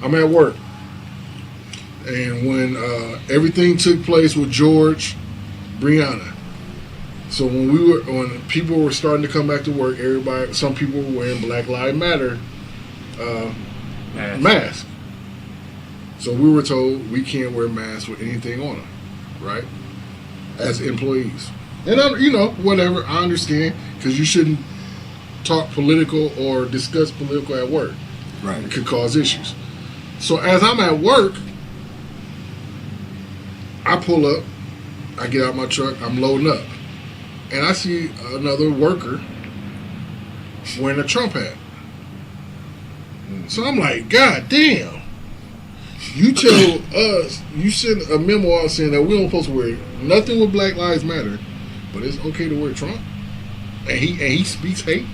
I'm at work. And when everything took place with George, Brianna, so when people were starting to come back to work, some people were wearing Black Lives Matter masks. So we were told we can't wear masks with anything on them, right? As employees. And, whatever, I understand, because you shouldn't talk political or discuss political at work. Right. It could cause issues. So as I'm at work, I pull up, I get out my truck, I'm loading up, and I see another worker wearing a Trump hat. So I'm like, God damn. You tell us, you send a memo out saying that we don't supposed to wear nothing with Black Lives Matter, but it's okay to wear Trump? And he speaks hate?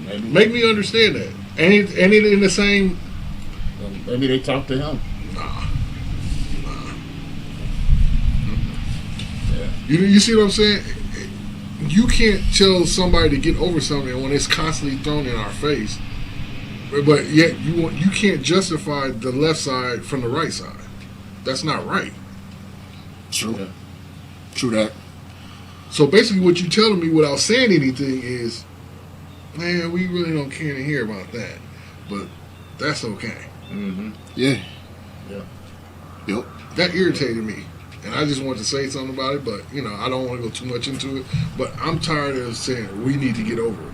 Maybe. Make me understand that. And it in the same... Maybe they talk to him. Nah. Yeah. You see what I'm saying? You can't tell somebody to get over something when it's constantly thrown in our face. But yet you can't justify the left side from the right side. That's not right. True. Yeah. True that. So basically what you're telling me without saying anything is, man, we really don't care to hear about that. But that's okay. Mm-hmm. Yeah. Yeah. Yep. That irritated me. And I just wanted to say something about it, but, I don't want to go too much into it. But I'm tired of saying we need to get over it.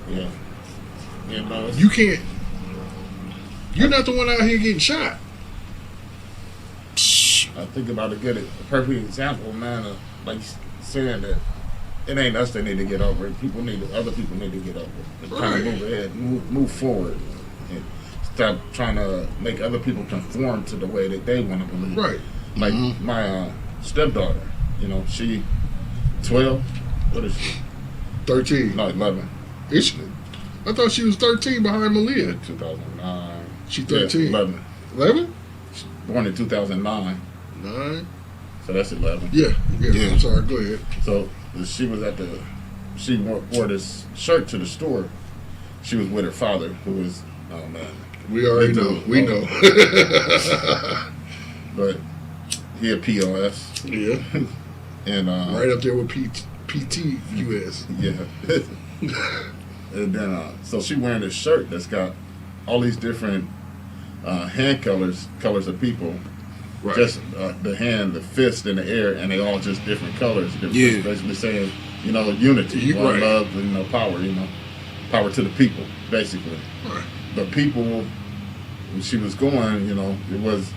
Yeah. Yeah, no, You can't. You're not the one out here getting shot. I think about a perfect example, man, of like saying that it ain't us that need to get over it. Other people need to get over it. Kind Right. of move ahead, move forward, and stop trying to make other people conform to the way that they want to believe. Right. Like my stepdaughter, she 12. What is she? 13. No, 11. Is she? I thought she was 13 behind Malia. 2009. She 13. Yeah, 11. 11? Born in 2009. 9? So that's 11. Yeah. I'm sorry. Go ahead. So she was she wore this shirt to the store. She was with her father, who was, oh man. We already know. We know. But he a POS. Yeah. And Right up there with PT US. Yeah. And then so she wearing this shirt that's got all these different hand colors of people. Right. Just the hand, the fist in the air, and they all just different colors. Yeah. Basically saying, unity, one Right. love, and power, power to the people, basically. Right. The people, when she was going, it was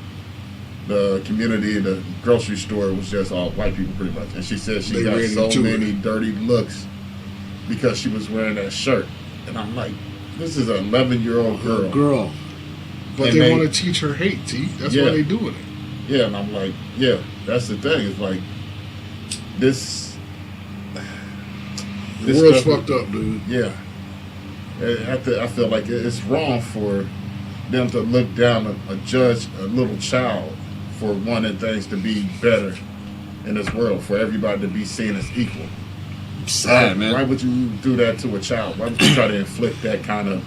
the community, the grocery store was just all white people pretty much. And she said she They got ran so into many it. dirty looks because she was wearing that shirt. And I'm like, this is an 11-year-old girl. Girl. But And they they- want to teach her hate, T. That's Yeah. why they doing it. Yeah, and I'm like, yeah, that's the thing. It's like, this The world's stuff- fucked up, dude. Yeah. I feel like it's wrong for them to look down and judge a little child for wanting things to be better in this world, for everybody to be seen as equal. Sad, man. Why would you do that to a child? Why would you try to inflict that kind of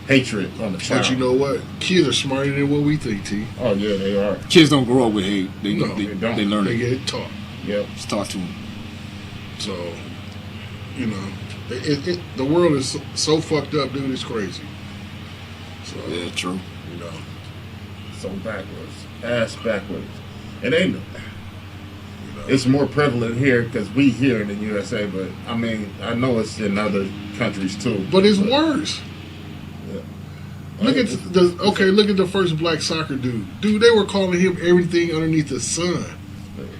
hatred on the child? But you know what? Kids are smarter than what we think, T. Oh, yeah, they are. Kids don't grow up with hate. They No, they, they don't. they learn They it. get it taught. Yep. It's taught to them. So, the world is so fucked up, dude. It's crazy. So, Yeah, true. So backwards. Ass backwards. It ain't... It's more prevalent here because we here in the USA, but I mean, I know it's in other countries too. But it's worse. Yeah. Look at look at the first black soccer dude. Dude, they were calling him everything underneath the sun,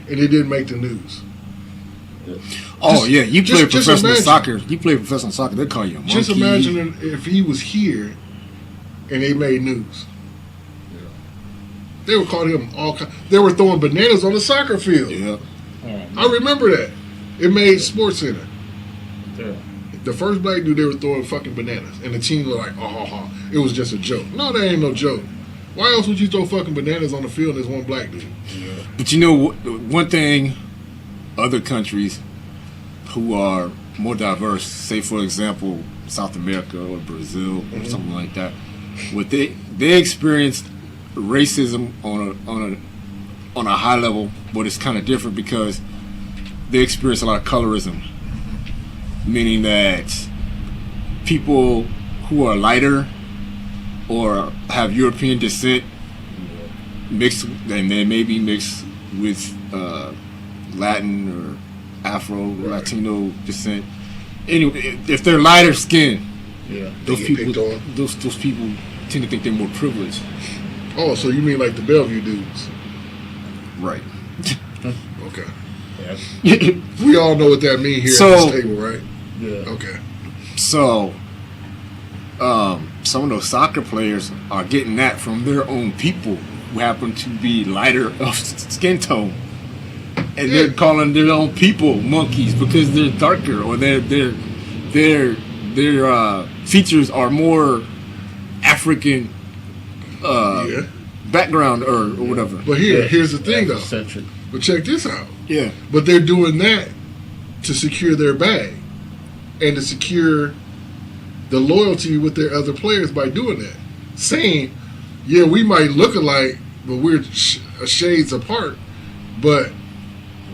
and it didn't make the news. Oh Just- yeah, you play just professional imagine. soccer. You play professional soccer. They call you a monkey. Just imagine if he was here, and they made news. They were calling him all kinds. They were throwing bananas on the soccer field. Yeah. I remember that. It made Sports Center. Yeah. The first black dude, they were throwing fucking bananas, and the team were like, "Oh, ha, ha." It was just a joke. No, that ain't no joke. Why else would you throw fucking bananas on the field? And there's one black dude. But you know, one thing, other countries who are more diverse, say for example, South America or Brazil or something like that, what they experienced racism on a high level, but it's kind of different because they experience a lot of colorism, meaning that people who are lighter or have European descent mixed, and they may be mixed with Latin or Afro, Latino descent. Anyway, if they're lighter skinned, those people tend to think they're more privileged. Oh, so you mean like the Bellevue dudes? Right. Okay. Yeah. We all know what that means here at this table, right? Yeah. Okay. So, some of those soccer players are getting that from their own people who happen to be lighter of skin tone, and they're calling their own people monkeys because they're darker or their features are more African background or whatever. But here's the thing, though. Eccentric. But check this out. Yeah. But they're doing that to secure their bag and to secure the loyalty with their other players by doing that. Saying, yeah, we might look alike, but we're shades apart. But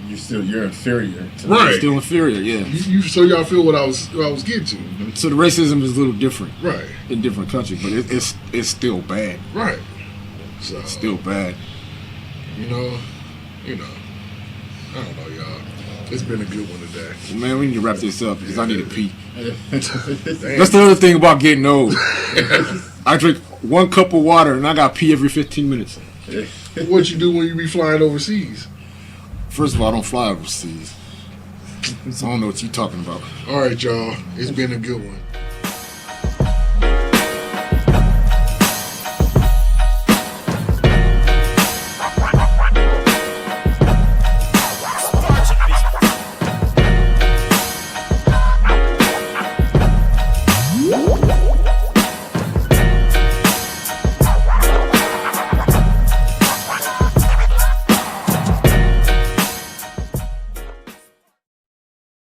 You're inferior. To right, Still inferior. Yeah. So y'all feel what I was getting to. So the racism is a little different, Right. in different countries, but it's still bad. Right. So It's still bad. you know, I don't know, y'all. It's been a good one today. Well, man, we need to wrap this up because I need to pee. Damn. That's the other thing about getting old. I drink 1 cup of water and I got to pee every 15 minutes. What you do when you be flying overseas? First of all, I don't fly overseas. So I don't know what you're talking about. All right, y'all. It's been a good one.